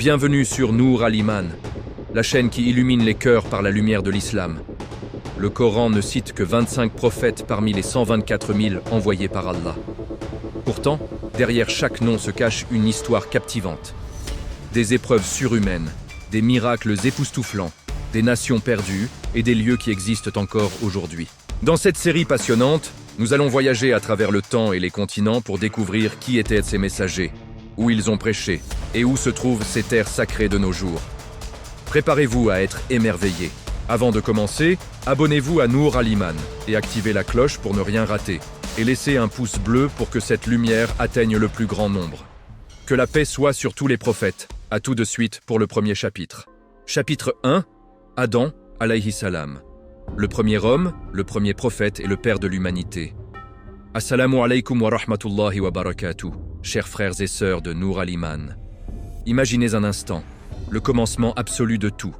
Bienvenue sur Nour al-Iman, la chaîne qui illumine les cœurs par la lumière de l'islam. Le Coran ne cite que 25 prophètes parmi les 124 000 envoyés par Allah. Pourtant, derrière chaque nom se cache une histoire captivante. Des épreuves surhumaines, des miracles époustouflants, des nations perdues et des lieux qui existent encore aujourd'hui. Dans cette série passionnante, nous allons voyager à travers le temps et les continents pour découvrir qui étaient ces messagers, où ils ont prêché et où se trouvent ces terres sacrées de nos jours. Préparez-vous à être émerveillés. Avant de commencer, abonnez-vous à Nour al-Iman et activez la cloche pour ne rien rater. Et laissez un pouce bleu pour que cette lumière atteigne le plus grand nombre. Que la paix soit sur tous les prophètes. À tout de suite pour le premier chapitre. Chapitre 1. Adam, alayhi salam. Le premier homme, le premier prophète et le père de l'humanité. Assalamu alaykum wa rahmatullahi wa barakatuh, chers frères et sœurs de Nour al-Iman. Imaginez un instant, le commencement absolu de tout.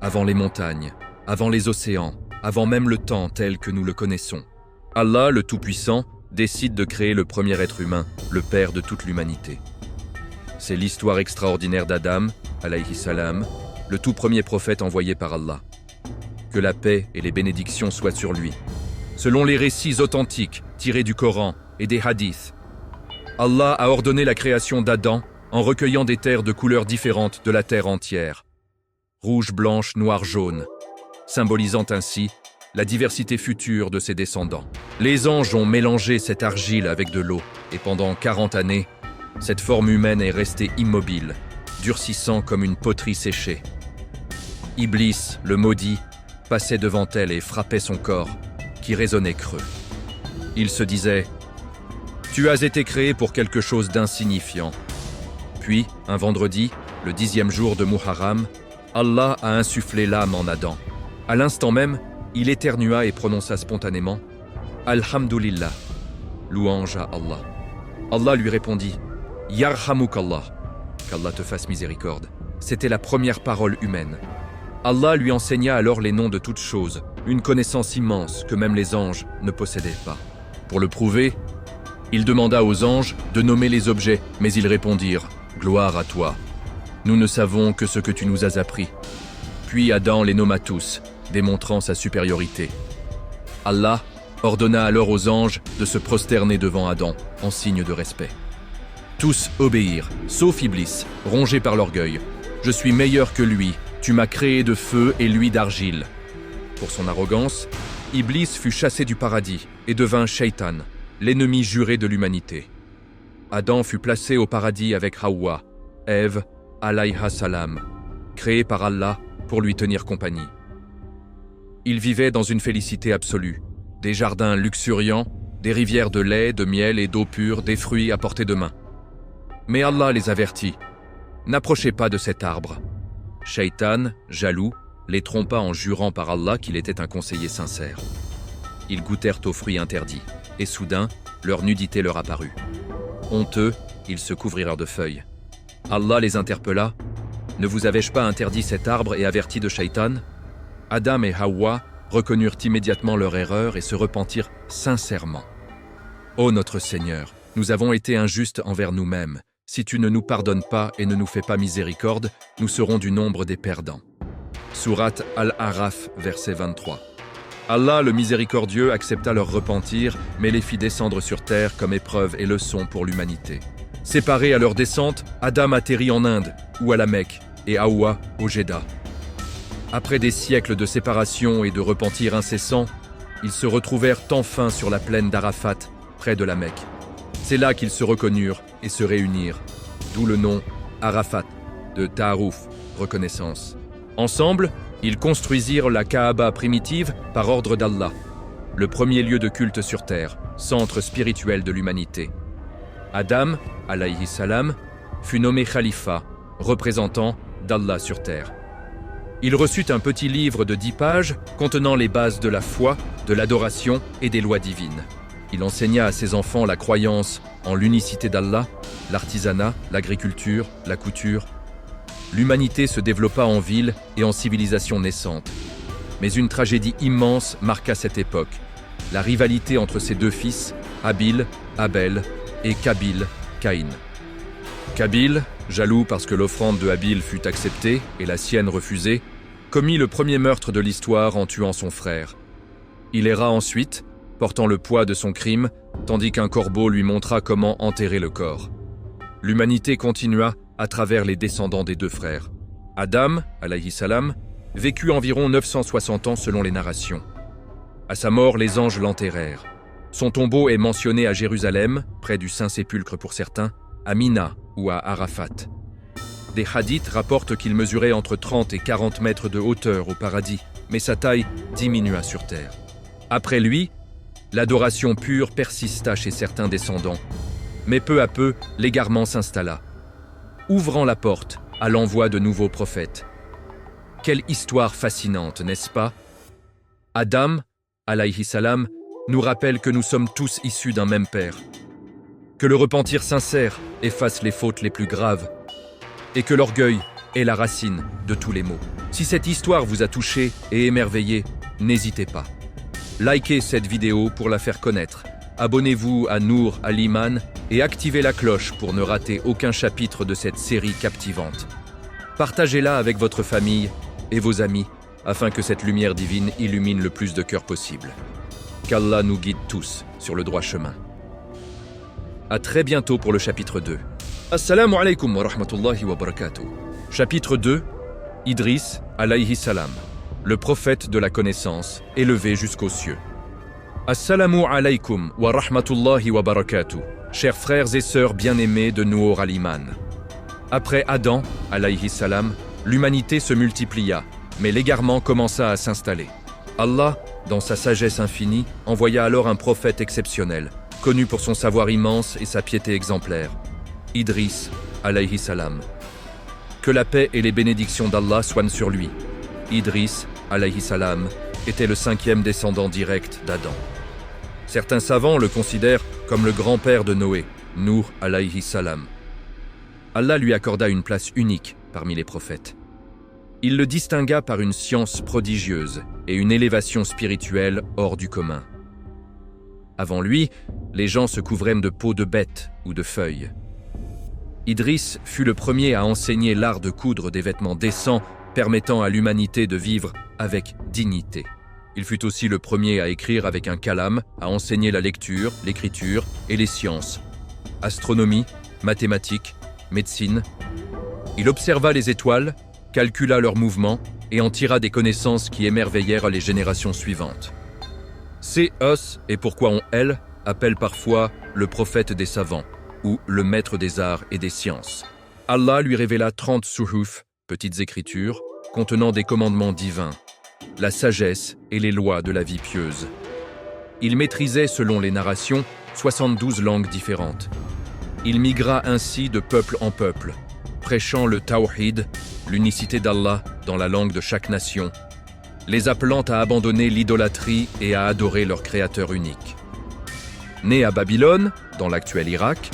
Avant les montagnes, avant les océans, avant même le temps tel que nous le connaissons. Allah, le Tout-Puissant, décide de créer le premier être humain, le père de toute l'humanité. C'est l'histoire extraordinaire d'Adam, alayhi salam, le tout premier prophète envoyé par Allah. Que la paix et les bénédictions soient sur lui. Selon les récits authentiques tirés du Coran et des hadiths, Allah a ordonné la création d'Adam en recueillant des terres de couleurs différentes de la terre entière. Rouge, blanche, noir, jaune, symbolisant ainsi la diversité future de ses descendants. Les anges ont mélangé cette argile avec de l'eau, et pendant 40 années, cette forme humaine est restée immobile, durcissant comme une poterie séchée. Iblis, le maudit, passait devant elle et frappait son corps, qui résonnait creux. Il se disait « Tu as été créé pour quelque chose d'insignifiant. » Puis, un vendredi, le 10e jour de Muharram, Allah a insufflé l'âme en Adam. À l'instant même, il éternua et prononça spontanément « Alhamdulillah » louange à Allah. Allah lui répondit « Yarhamukallah » qu'Allah te fasse miséricorde. C'était la première parole humaine. Allah lui enseigna alors les noms de toutes choses, une connaissance immense que même les anges ne possédaient pas. Pour le prouver, il demanda aux anges de nommer les objets, mais ils répondirent « Gloire à toi, nous ne savons que ce que tu nous as appris. » Puis Adam les nomma tous, démontrant sa supériorité. Allah ordonna alors aux anges de se prosterner devant Adam, en signe de respect. Tous obéirent, sauf Iblis, rongé par l'orgueil. « Je suis meilleur que lui, tu m'as créé de feu et lui d'argile. » Pour son arrogance, Iblis fut chassé du paradis et devint Shaitan, l'ennemi juré de l'humanité. Adam fut placé au paradis avec Hawa, Ève, alayha salam, créée par Allah pour lui tenir compagnie. Ils vivaient dans une félicité absolue, des jardins luxuriants, des rivières de lait, de miel et d'eau pure, des fruits à portée de main. Mais Allah les avertit, « N'approchez pas de cet arbre. » Shaitan, jaloux, les trompa en jurant par Allah qu'il était un conseiller sincère. Ils goûtèrent aux fruits interdits, et soudain, leur nudité leur apparut. Honteux, ils se couvrirent de feuilles. Allah les interpella, « Ne vous avais-je pas interdit cet arbre et averti de Shaitan ?» Adam et Hawa reconnurent immédiatement leur erreur et se repentirent sincèrement. « Ô notre Seigneur, nous avons été injustes envers nous-mêmes. Si tu ne nous pardonnes pas et ne nous fais pas miséricorde, nous serons du nombre des perdants. » Sourate Al-Araf, verset 23. Allah, le miséricordieux, accepta leur repentir, mais les fit descendre sur terre comme épreuve et leçon pour l'humanité. Séparés à leur descente, Adam atterrit en Inde, ou à la Mecque, et Hawa au Jeddah. Après des siècles de séparation et de repentir incessant, ils se retrouvèrent enfin sur la plaine d'Arafat, près de la Mecque. C'est là qu'ils se reconnurent et se réunirent, d'où le nom Arafat, de Ta'aruf, reconnaissance. Ensemble, ils construisirent la Kaaba primitive par ordre d'Allah, le premier lieu de culte sur terre, centre spirituel de l'humanité. Adam, alayhi salam, fut nommé Khalifa, représentant d'Allah sur terre. Il reçut un petit livre de 10 pages contenant les bases de la foi, de l'adoration et des lois divines. Il enseigna à ses enfants la croyance en l'unicité d'Allah, l'artisanat, l'agriculture, la couture. L'humanité se développa en ville et en civilisation naissante. Mais une tragédie immense marqua cette époque, la rivalité entre ses deux fils, Habil, Abel, et Kabil, Caïn. Qabil, jaloux parce que l'offrande de Habil fut acceptée et la sienne refusée, commit le premier meurtre de l'histoire en tuant son frère. Il erra ensuite, portant le poids de son crime, tandis qu'un corbeau lui montra comment enterrer le corps. L'humanité continua à travers les descendants des deux frères. Adam, alayhi salam, vécut environ 960 ans selon les narrations. À sa mort, les anges l'enterrèrent. Son tombeau est mentionné à Jérusalem, près du Saint-Sépulcre pour certains, à Mina ou à Arafat. Des hadiths rapportent qu'il mesurait entre 30 et 40 mètres de hauteur au paradis, mais sa taille diminua sur terre. Après lui, l'adoration pure persista chez certains descendants, mais peu à peu, l'égarement s'installa, ouvrant la porte à l'envoi de nouveaux prophètes. Quelle histoire fascinante, n'est-ce pas? Adam, alayhi salam, nous rappelle que nous sommes tous issus d'un même père, que le repentir sincère efface les fautes les plus graves, et que l'orgueil est la racine de tous les maux. Si cette histoire vous a touché et émerveillé, n'hésitez pas. Likez cette vidéo pour la faire connaître. Abonnez-vous à Nour al-Iman et activez la cloche pour ne rater aucun chapitre de cette série captivante. Partagez-la avec votre famille et vos amis afin que cette lumière divine illumine le plus de cœurs possible. Qu'Allah nous guide tous sur le droit chemin. À très bientôt pour le chapitre 2. Assalamu alaikum wa rahmatullahi wa barakatuh. Chapitre 2. Idriss alayhi salam, le prophète de la connaissance, élevé jusqu'aux cieux. Assalamu alaikum wa rahmatullahi wa barakatuh, chers frères et sœurs bien-aimés de Nour al-Iman. Après Adam, alayhi salam, l'humanité se multiplia, mais l'égarement commença à s'installer. Allah, dans sa sagesse infinie, envoya alors un prophète exceptionnel, connu pour son savoir immense et sa piété exemplaire, Idriss, alayhi salam. Que la paix et les bénédictions d'Allah soient sur lui. Idriss, alayhi salam, était le 5e descendant direct d'Adam. Certains savants le considèrent comme le grand-père de Noé, Nour alayhi salam. Allah lui accorda une place unique parmi les prophètes. Il le distingua par une science prodigieuse et une élévation spirituelle hors du commun. Avant lui, les gens se couvraient de peaux de bêtes ou de feuilles. Idriss fut le premier à enseigner l'art de coudre des vêtements décents permettant à l'humanité de vivre avec dignité. Il fut aussi le premier à écrire avec un kalam, à enseigner la lecture, l'écriture et les sciences, astronomie, mathématiques, médecine. Il observa les étoiles, calcula leurs mouvements et en tira des connaissances qui émerveillèrent les générations suivantes. C'est Os et pourquoi on elle appelle parfois le prophète des savants ou le maître des arts et des sciences. Allah lui révéla 30 suhuf, petites écritures, contenant des commandements divins, la sagesse et les lois de la vie pieuse. Il maîtrisait, selon les narrations, 72 langues différentes. Il migra ainsi de peuple en peuple, prêchant le tawhid, l'unicité d'Allah dans la langue de chaque nation, les appelant à abandonner l'idolâtrie et à adorer leur créateur unique. Né à Babylone, dans l'actuel Irak,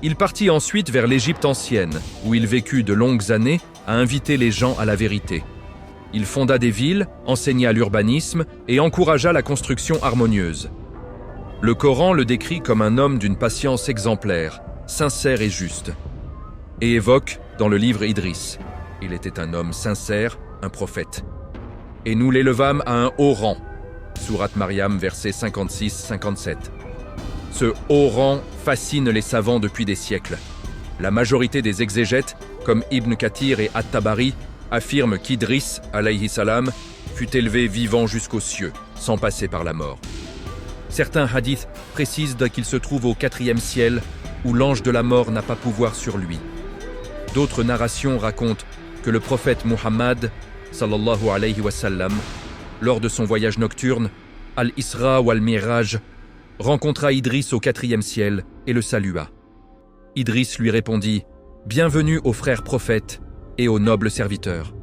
il partit ensuite vers l'Égypte ancienne, où il vécut de longues années à inviter les gens à la vérité. Il fonda des villes, enseigna l'urbanisme et encouragea la construction harmonieuse. Le Coran le décrit comme un homme d'une patience exemplaire, sincère et juste, et évoque dans le livre Idriss. Il était un homme sincère, un prophète. Et nous l'élevâmes à un haut rang. Sourate Maryam, versets 56-57. Ce haut rang fascine les savants depuis des siècles. La majorité des exégètes, comme Ibn Kathir et At-Tabari, affirment qu'Idriss, alayhi salam, fut élevé vivant jusqu'aux cieux, sans passer par la mort. Certains hadiths précisent qu'il se trouve au 4e ciel, où l'ange de la mort n'a pas pouvoir sur lui. D'autres narrations racontent que le prophète Muhammad, sallallahu alayhi wa sallam, lors de son voyage nocturne, Al-Isra ou Al-Miraj, rencontra Idriss au 4e ciel et le salua. Idriss lui répondit « Bienvenue aux frères prophètes et aux nobles serviteurs ».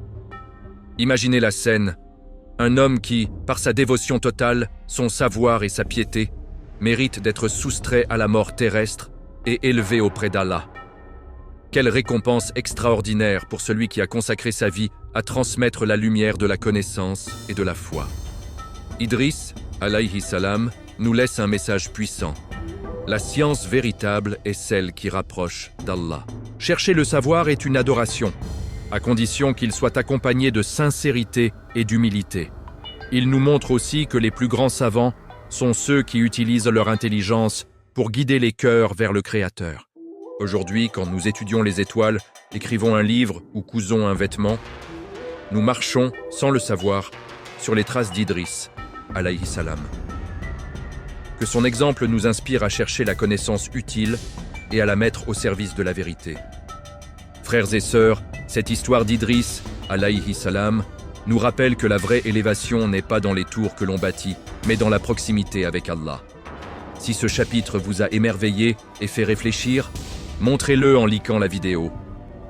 Imaginez la scène, un homme qui, par sa dévotion totale, son savoir et sa piété, mérite d'être soustrait à la mort terrestre et élevé auprès d'Allah. Quelle récompense extraordinaire pour celui qui a consacré sa vie à transmettre la lumière de la connaissance et de la foi. Idriss, alayhi salam, nous laisse un message puissant. La science véritable est celle qui rapproche d'Allah. Chercher le savoir est une adoration, à condition qu'il soit accompagné de sincérité et d'humilité. Il nous montre aussi que les plus grands savants sont ceux qui utilisent leur intelligence pour guider les cœurs vers le Créateur. Aujourd'hui, quand nous étudions les étoiles, écrivons un livre ou cousons un vêtement, nous marchons, sans le savoir, sur les traces d'Idriss, alayhi salam. Que son exemple nous inspire à chercher la connaissance utile et à la mettre au service de la vérité. Frères et sœurs, cette histoire d'Idriss, alayhi salam, nous rappelle que la vraie élévation n'est pas dans les tours que l'on bâtit, mais dans la proximité avec Allah. Si ce chapitre vous a émerveillé et fait réfléchir, montrez-le en likant la vidéo,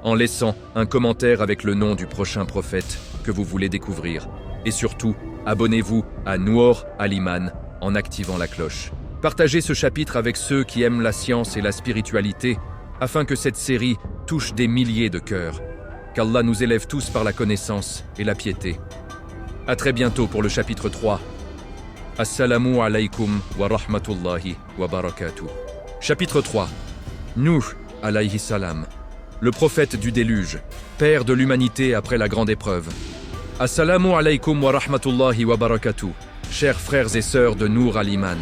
en laissant un commentaire avec le nom du prochain prophète que vous voulez découvrir. Et surtout, abonnez-vous à Nour Al-Iman en activant la cloche. Partagez ce chapitre avec ceux qui aiment la science et la spiritualité, afin que cette série touche des milliers de cœurs. Qu'Allah nous élève tous par la connaissance et la piété. À très bientôt pour le chapitre 3. Assalamu alaykum wa rahmatullahi wa barakatuh. Chapitre 3. Nuh alayhi salam, le prophète du déluge, père de l'humanité après la grande épreuve. Assalamu alaykum wa rahmatullahi wa barakatuh, chers frères et sœurs de Nour Al-Iman.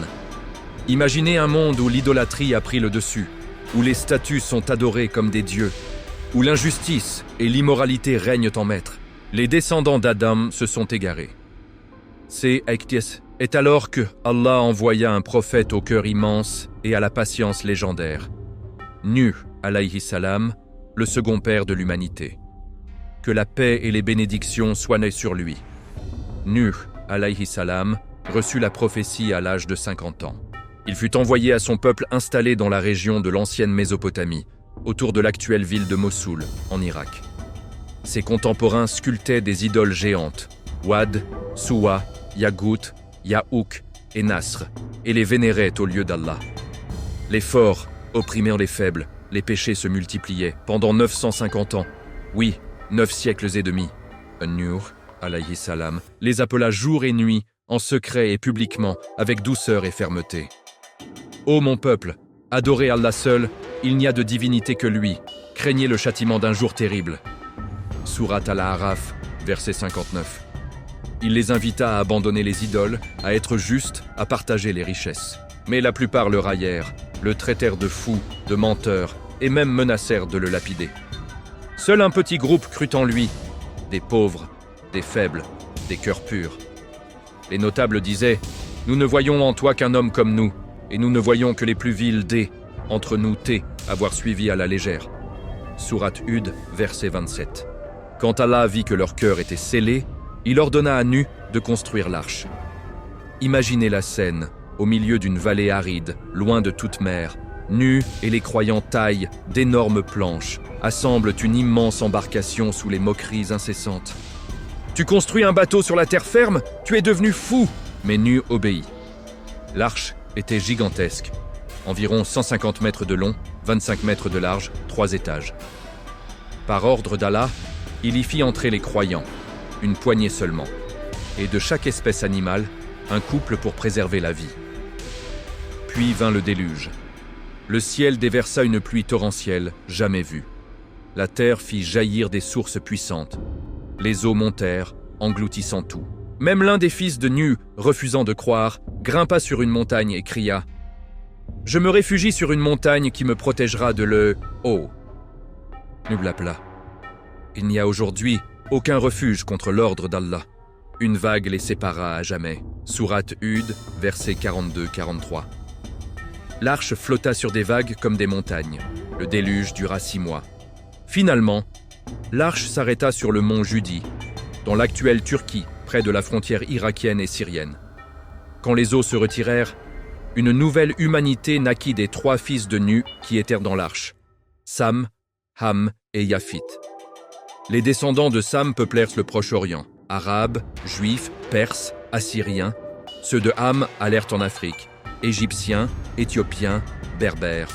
Imaginez un monde où l'idolâtrie a pris le dessus, où les statues sont adorées comme des dieux, où l'injustice et l'immoralité règnent en maître. Les descendants d'Adam se sont égarés. C'est alors que Allah envoya un prophète au cœur immense et à la patience légendaire. Nuh alayhi salam, le second père de l'humanité. Que la paix et les bénédictions soient nées sur lui. Nuh alayhi salam reçut la prophétie à l'âge de 50 ans. Il fut envoyé à son peuple installé dans la région de l'ancienne Mésopotamie, autour de l'actuelle ville de Mossoul, en Irak. Ses contemporains sculptaient des idoles géantes, Wad, Suwa, Yagout, Yaouk et Nasr, et les vénéraient au lieu d'Allah. Les forts opprimèrent les faibles, les péchés se multipliaient pendant 950 ans. Oui, 9 siècles et demi. Nuh, alayhi salam, les appela jour et nuit, en secret et publiquement, avec douceur et fermeté. Ô mon peuple, adorez Allah seul, il n'y a de divinité que lui, craignez le châtiment d'un jour terrible. Sourate Al-A'raf, verset 59. Il les invita à abandonner les idoles, à être justes, à partager les richesses. Mais la plupart le raillèrent, le traitèrent de fou, de menteur, et même menacèrent de le lapider. Seul un petit groupe crut en lui, des pauvres, des faibles, des cœurs purs. Les notables disaient « Nous ne voyons en toi qu'un homme comme nous, et nous ne voyons que les plus vils des, entre nous T, avoir suivi à la légère. » Sourate Hud, verset 27. Quand Allah vit que leur cœur était scellé, il ordonna à Nuh de construire l'arche. Imaginez la scène, au milieu d'une vallée aride, loin de toute mer. Nuh et les croyants taillent d'énormes planches, assemblent une immense embarcation sous les moqueries incessantes. « Tu construis un bateau sur la terre ferme? Tu es devenu fou !» Mais Nuh obéit. L'arche était gigantesque, environ 150 mètres de long, 25 mètres de large, 3 étages. Par ordre d'Allah, il y fit entrer les croyants, une poignée seulement, et de chaque espèce animale, un couple pour préserver la vie. Puis vint le déluge. Le ciel déversa une pluie torrentielle, jamais vue. La terre fit jaillir des sources puissantes. Les eaux montèrent, engloutissant tout. Même l'un des fils de Nuh, refusant de croire, grimpa sur une montagne et cria « Je me réfugie sur une montagne qui me protégera de le haut. » Nuh l'appela. Il n'y a aujourd'hui aucun refuge contre l'ordre d'Allah. Une vague les sépara à jamais. Sourate Hud, versets 42-43. L'arche flotta sur des vagues comme des montagnes. Le déluge dura 6 mois. Finalement, l'arche s'arrêta sur le mont Judi, dans l'actuelle Turquie, près de la frontière irakienne et syrienne. Quand les eaux se retirèrent, une nouvelle humanité naquit des 3 fils de Nuh qui étaient dans l'arche, Sam, Ham et Yaphith. Les descendants de Sam peuplèrent le Proche-Orient, Arabes, Juifs, Perses, Assyriens. Ceux de Ham allèrent en Afrique, Égyptiens, Éthiopiens, Berbères.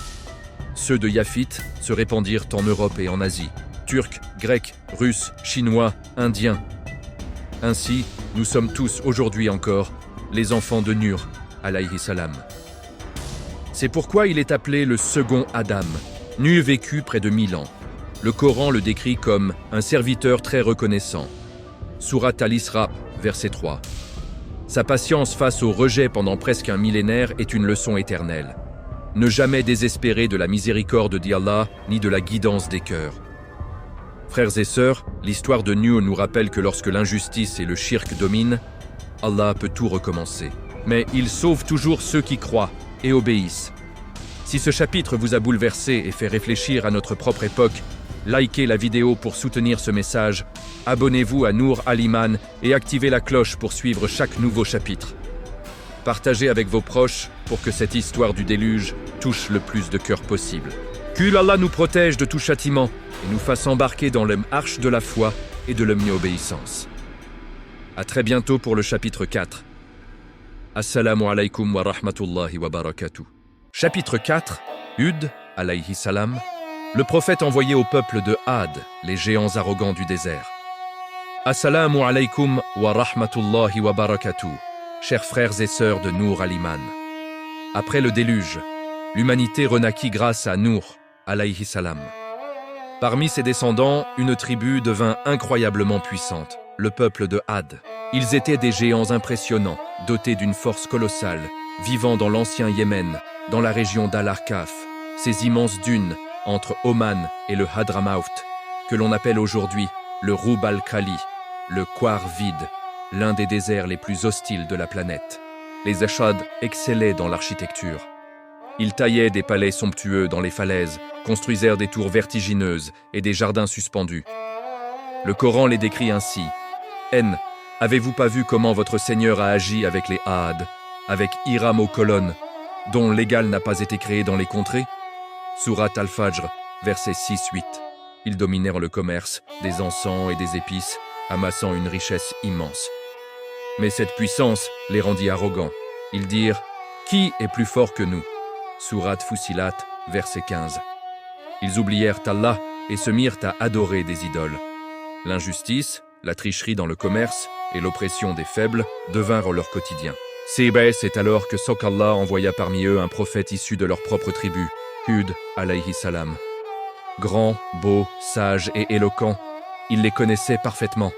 Ceux de Yaphith se répandirent en Europe et en Asie, Turcs, Grecs, Russes, Chinois, Indiens. Ainsi, nous sommes tous aujourd'hui encore les enfants de Nuh, alayhi salam. C'est pourquoi il est appelé le second Adam. Nuh vécut près de 1000 ans. Le Coran le décrit comme un serviteur très reconnaissant. Surat Al-Isra, verset 3. Sa patience face au rejet pendant presque un millénaire est une leçon éternelle. Ne jamais désespérer de la miséricorde d'Allah ni de la guidance des cœurs. Frères et sœurs, l'histoire de Nuh nous rappelle que lorsque l'injustice et le shirk dominent, Allah peut tout recommencer. Mais il sauve toujours ceux qui croient et obéissent. Si ce chapitre vous a bouleversé et fait réfléchir à notre propre époque, likez la vidéo pour soutenir ce message, abonnez-vous à Nour Al-Iman et activez la cloche pour suivre chaque nouveau chapitre. Partagez avec vos proches pour que cette histoire du déluge touche le plus de cœurs possible. Qu'Allah nous protège de tout châtiment et nous fasse embarquer dans l'arche de la foi et de l'obéissance. À très bientôt pour le chapitre 4. Assalamu alaikum wa rahmatullahi wa barakatuh. Chapitre 4, Hud, alayhi salam, le prophète envoyé au peuple de Had, les géants arrogants du désert. Assalamu alaikum wa rahmatullahi wa barakatuh, chers frères et sœurs de Nour Al-Iman. Après le déluge, l'humanité renaquit grâce à Nour, alayhi salam. Parmi ses descendants, une tribu devint incroyablement puissante, le peuple de Had. Ils étaient des géants impressionnants, dotés d'une force colossale, vivant dans l'ancien Yémen, dans la région d'Al-Arkaf, ces immenses dunes entre Oman et le Hadramaut, que l'on appelle aujourd'hui le Roub al-Khali, le Khwar vide, l'un des déserts les plus hostiles de la planète. Les Ashad excellaient dans l'architecture. Ils taillaient des palais somptueux dans les falaises, construisèrent des tours vertigineuses et des jardins suspendus. Le Coran les décrit ainsi. Haine, avez-vous pas vu comment votre Seigneur a agi avec les Had, avec Hiram aux colonnes, dont l'égal n'a pas été créé dans les contrées? Surat Al-Fajr, versets 6-8. Ils dominèrent le commerce, des encens et des épices, amassant une richesse immense. Mais cette puissance les rendit arrogants. Ils dirent « Qui est plus fort que nous ?» Surat Fussilat, verset 15. Ils oublièrent Allah et se mirent à adorer des idoles. L'injustice, la tricherie dans le commerce et l'oppression des faibles devinrent leur quotidien. C'est alors que Sokallah envoya parmi eux un prophète issu de leur propre tribu, Hud, alayhi salam. Grand, beau, sage et éloquent, il les connaissait parfaitement.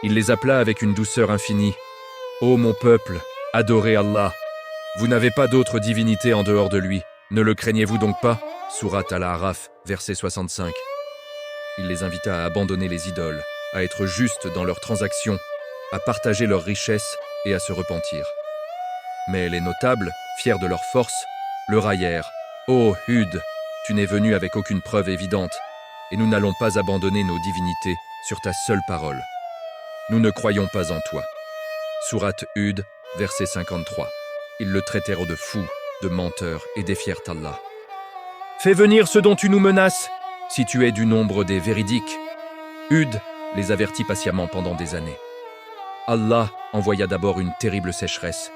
Il les appela avec une douceur infinie. « Ô mon peuple, adorez Allah. Vous n'avez pas d'autre divinité en dehors de lui. Ne le craignez-vous donc pas ?» Surat Al-A'raf, verset 65. Il les invita à abandonner les idoles, à être justes dans leurs transactions, à partager leurs richesses et à se repentir. Mais les notables, fiers de leur force, le raillèrent. « Ô Hud, tu n'es venu avec aucune preuve évidente, et nous n'allons pas abandonner nos divinités sur ta seule parole. Nous ne croyons pas en toi. » Surat Hud, verset 53. Ils le traitèrent de fou, de menteur et défièrent Allah. « Fais venir ceux dont tu nous menaces, si tu es du nombre des véridiques. » Hud les avertit patiemment pendant des années. Allah envoya d'abord une terrible sécheresse.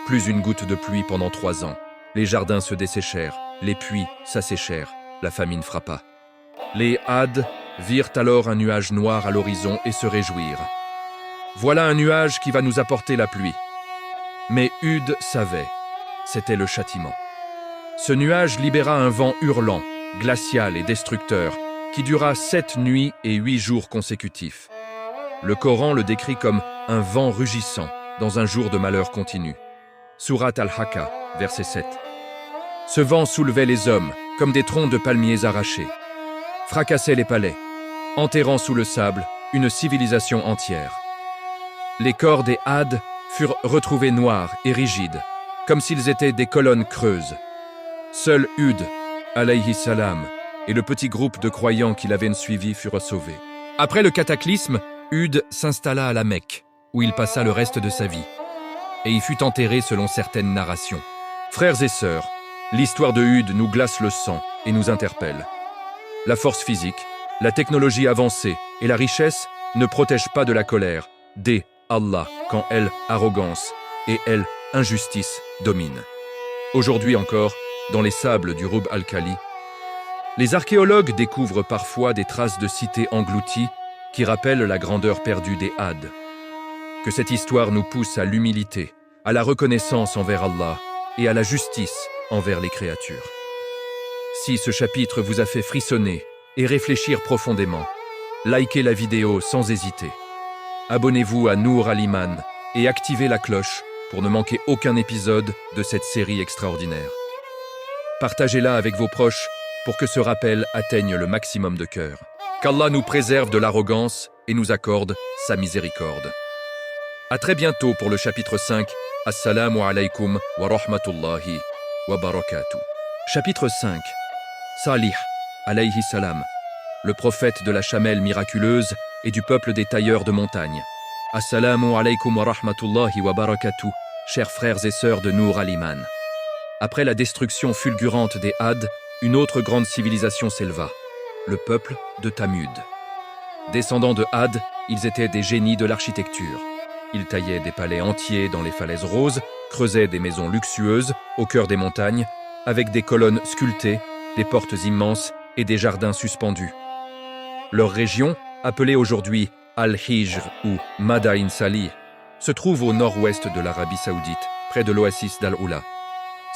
Plus une goutte de pluie pendant 3 ans. Les jardins se desséchèrent, les puits s'asséchèrent, la famine frappa. Les Had virent alors un nuage noir à l'horizon et se réjouirent. « Voilà un nuage qui va nous apporter la pluie. » Mais Hud savait, c'était le châtiment. Ce nuage libéra un vent hurlant, glacial et destructeur, qui dura 7 nuits et 8 jours consécutifs. Le Coran le décrit comme un vent rugissant dans un jour de malheur continu. Surat Al-Haqqa, verset 7. Ce vent soulevait les hommes comme des troncs de palmiers arrachés, fracassait les palais, enterrant sous le sable une civilisation entière. Les corps des Had furent retrouvés noirs et rigides, comme s'ils étaient des colonnes creuses. Seul Hud, alayhi salam, et le petit groupe de croyants qui l'avaient suivi furent sauvés. Après le cataclysme, Hud s'installa à la Mecque, où il passa le reste de sa vie, et y fut enterré selon certaines narrations. Frères et sœurs, l'histoire de Hud nous glace le sang et nous interpelle. La force physique, la technologie avancée et la richesse ne protègent pas de la colère, dès Allah, quand elle, arrogance, et elle, injustice, domine. Aujourd'hui encore, dans les sables du Roub al-Khali, les archéologues découvrent parfois des traces de cités englouties qui rappellent la grandeur perdue des Had. Que cette histoire nous pousse à l'humilité, à la reconnaissance envers Allah et à la justice envers les créatures. Si ce chapitre vous a fait frissonner et réfléchir profondément. Likez la vidéo sans hésiter. Abonnez-vous à Nour Al-Iman et activez la cloche pour ne manquer aucun épisode de cette série extraordinaire. Partagez-la avec vos proches pour que ce rappel atteigne le maximum de cœurs. Qu'Allah nous préserve de l'arrogance et nous accorde sa miséricorde. À très bientôt pour le chapitre 5. Assalamu alaikum wa rahmatullahi wa barakatuh. Chapitre 5. Salih, alayhi salam, le prophète de la chamelle miraculeuse et du peuple des tailleurs de montagne. Assalamu alaikum wa rahmatullahi wa barakatuh, chers frères et sœurs de Nour Al-Iman. Après la destruction fulgurante des Had, une autre grande civilisation s'éleva, le peuple de Thamud. Descendants de Had, ils étaient des génies de l'architecture. Ils taillaient des palais entiers dans les falaises roses, creusaient des maisons luxueuses au cœur des montagnes, avec des colonnes sculptées, des portes immenses et des jardins suspendus. Leur région, appelée aujourd'hui Al-Hijr ou Madain Salih, se trouve au nord-ouest de l'Arabie saoudite, près de l'oasis d'Al-Oula.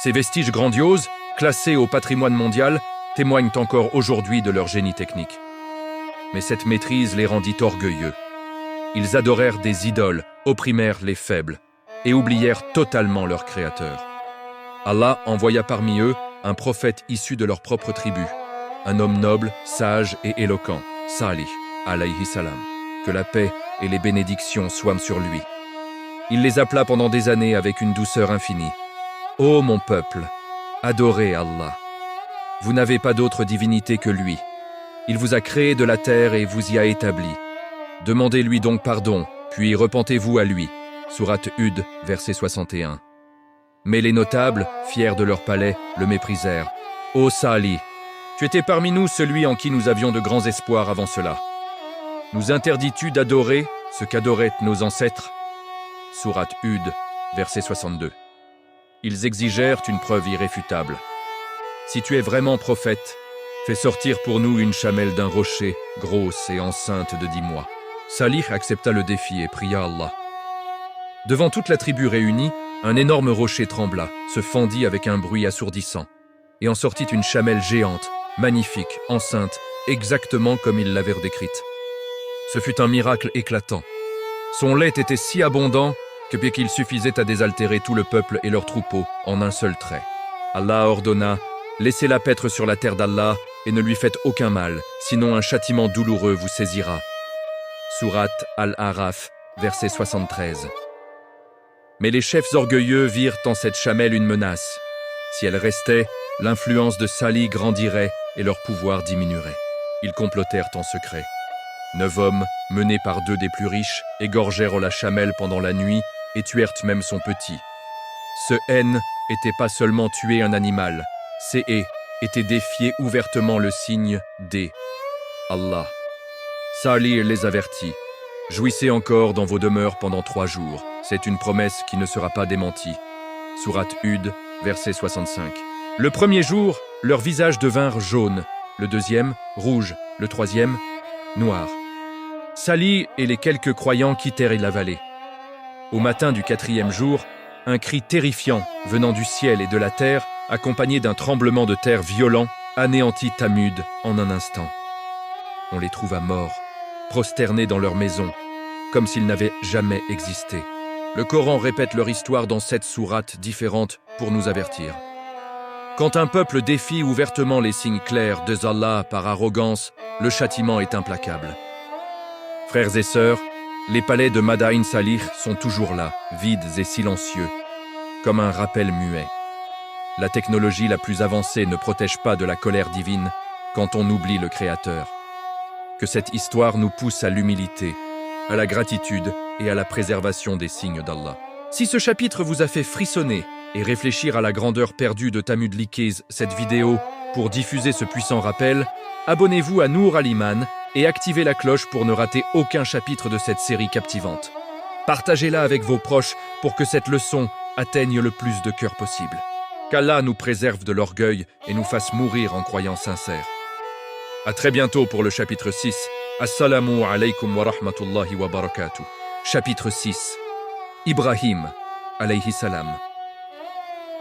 Ces vestiges grandioses, classés au patrimoine mondial, témoignent encore aujourd'hui de leur génie technique. Mais cette maîtrise les rendit orgueilleux. Ils adorèrent des idoles, opprimèrent les faibles et oublièrent totalement leur créateur. Allah envoya parmi eux un prophète issu de leur propre tribu, un homme noble, sage et éloquent, Salih, alayhi salam. Que la paix et les bénédictions soient sur lui. Il les appela pendant des années avec une douceur infinie. Ô mon peuple, adorez Allah. Vous n'avez pas d'autre divinité que lui. Il vous a créé de la terre et vous y a établi. Demandez-lui donc pardon, puis repentez-vous à lui. Sourate Hud, verset 61. Mais les notables, fiers de leur palais, le méprisèrent. Ô Salih, tu étais parmi nous celui en qui nous avions de grands espoirs avant cela. Nous interdis-tu d'adorer ce qu'adoraient nos ancêtres? Sourate Hud, verset 62. Ils exigèrent une preuve irréfutable. Si tu es vraiment prophète, fais sortir pour nous une chamelle d'un rocher, grosse et enceinte de 10 mois. Salih accepta le défi et pria Allah. Devant toute la tribu réunie, un énorme rocher trembla, se fendit avec un bruit assourdissant, et en sortit une chamelle géante, magnifique, enceinte, exactement comme ils l'avaient décrite. Ce fut un miracle éclatant. Son lait était si abondant que bien qu'il suffisait à désaltérer tout le peuple et leurs troupeaux en un seul trait. Allah ordonna « Laissez-la paître sur la terre d'Allah et ne lui faites aucun mal, sinon un châtiment douloureux vous saisira. » Sourate Al-Araf, verset 73. Mais les chefs orgueilleux virent en cette chamelle une menace. Si elle restait, l'influence de Salih grandirait et leur pouvoir diminuerait. Ils complotèrent en secret. 9 hommes, menés par 2 des plus riches, égorgèrent la chamelle pendant la nuit et tuèrent même son petit. Ce haine était pas seulement tuer un animal, c'est était défier ouvertement le signe d'. Allah. Salih les avertit. Jouissez encore dans vos demeures pendant 3 jours. C'est une promesse qui ne sera pas démentie. Sourate Hud, verset 65. Le premier jour, leurs visages devinrent jaunes. Le deuxième, rouge. Le troisième, noir. Salih et les quelques croyants quittèrent la vallée. Au matin du 4e jour, un cri terrifiant venant du ciel et de la terre, accompagné d'un tremblement de terre violent, anéantit Thamud en un instant. On les trouva morts, prosternés dans leur maison, comme s'ils n'avaient jamais existé. Le Coran répète leur histoire dans 7 sourates différentes pour nous avertir. Quand un peuple défie ouvertement les signes clairs de Allah par arrogance, le châtiment est implacable. Frères et sœurs, les palais de Madain Salih sont toujours là, vides et silencieux, comme un rappel muet. La technologie la plus avancée ne protège pas de la colère divine quand on oublie le Créateur. Que cette histoire nous pousse à l'humilité, à la gratitude et à la préservation des signes d'Allah. Si ce chapitre vous a fait frissonner et réfléchir à la grandeur perdue de Thamud, likez cette vidéo pour diffuser ce puissant rappel, abonnez-vous à Nour Al-Iman et activez la cloche pour ne rater aucun chapitre de cette série captivante. Partagez-la avec vos proches pour que cette leçon atteigne le plus de cœurs possible. Qu'Allah nous préserve de l'orgueil et nous fasse mourir en croyants sincères. À très bientôt pour le chapitre 6. Assalamu alaikum wa rahmatullahi wa barakatuh. Chapitre 6. Ibrahim, alayhi salam.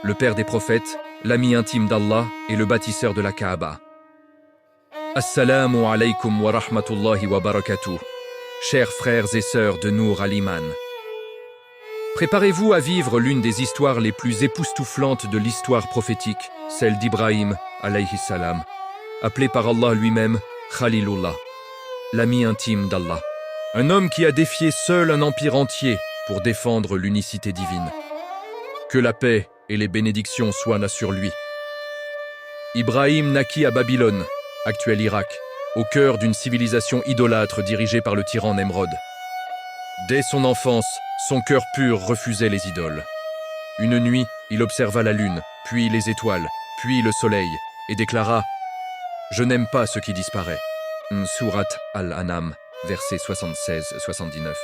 Le père des prophètes, l'ami intime d'Allah et le bâtisseur de la Kaaba. Assalamu alaykum wa rahmatullahi wa barakatuh. Chers frères et sœurs de Nour al-Iman. Préparez-vous à vivre l'une des histoires les plus époustouflantes de l'histoire prophétique, celle d'Ibrahim, alayhi salam, appelé par Allah lui-même Khalilullah, l'ami intime d'Allah. Un homme qui a défié seul un empire entier pour défendre l'unicité divine. Que la paix et les bénédictions soient sur lui. Ibrahim naquit à Babylone, actuel Irak, au cœur d'une civilisation idolâtre dirigée par le tyran Nemrod. Dès son enfance, son cœur pur refusait les idoles. Une nuit, il observa la lune, puis les étoiles, puis le soleil, et déclara « Je n'aime pas ce qui disparaît ». Sourate Al-An'am, versets 76-79.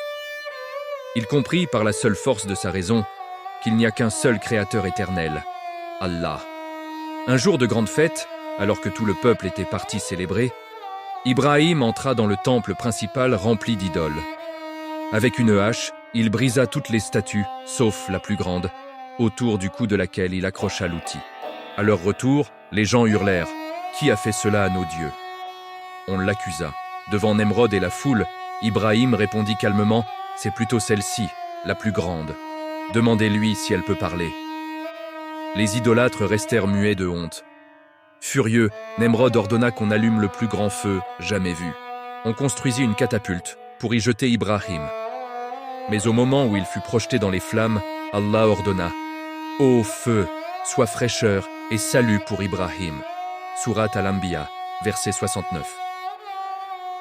Il comprit par la seule force de sa raison qu'il n'y a qu'un seul créateur éternel, Allah. Un jour de grande fête, alors que tout le peuple était parti célébrer, Ibrahim entra dans le temple principal rempli d'idoles. Avec une hache, il brisa toutes les statues, sauf la plus grande, autour du cou de laquelle il accrocha l'outil. À leur retour, les gens hurlèrent « Qui a fait cela à nos dieux ?» On l'accusa. Devant Nemrod et la foule, Ibrahim répondit calmement « C'est plutôt celle-ci, la plus grande. Demandez-lui si elle peut parler. » Les idolâtres restèrent muets de honte. Furieux, Nemrod ordonna qu'on allume le plus grand feu jamais vu. On construisit une catapulte pour y jeter Ibrahim. Mais au moment où il fut projeté dans les flammes, Allah ordonna « Ô feu, sois fraîcheur et salut pour Ibrahim. » Sourate Al-Anbiya, verset 69.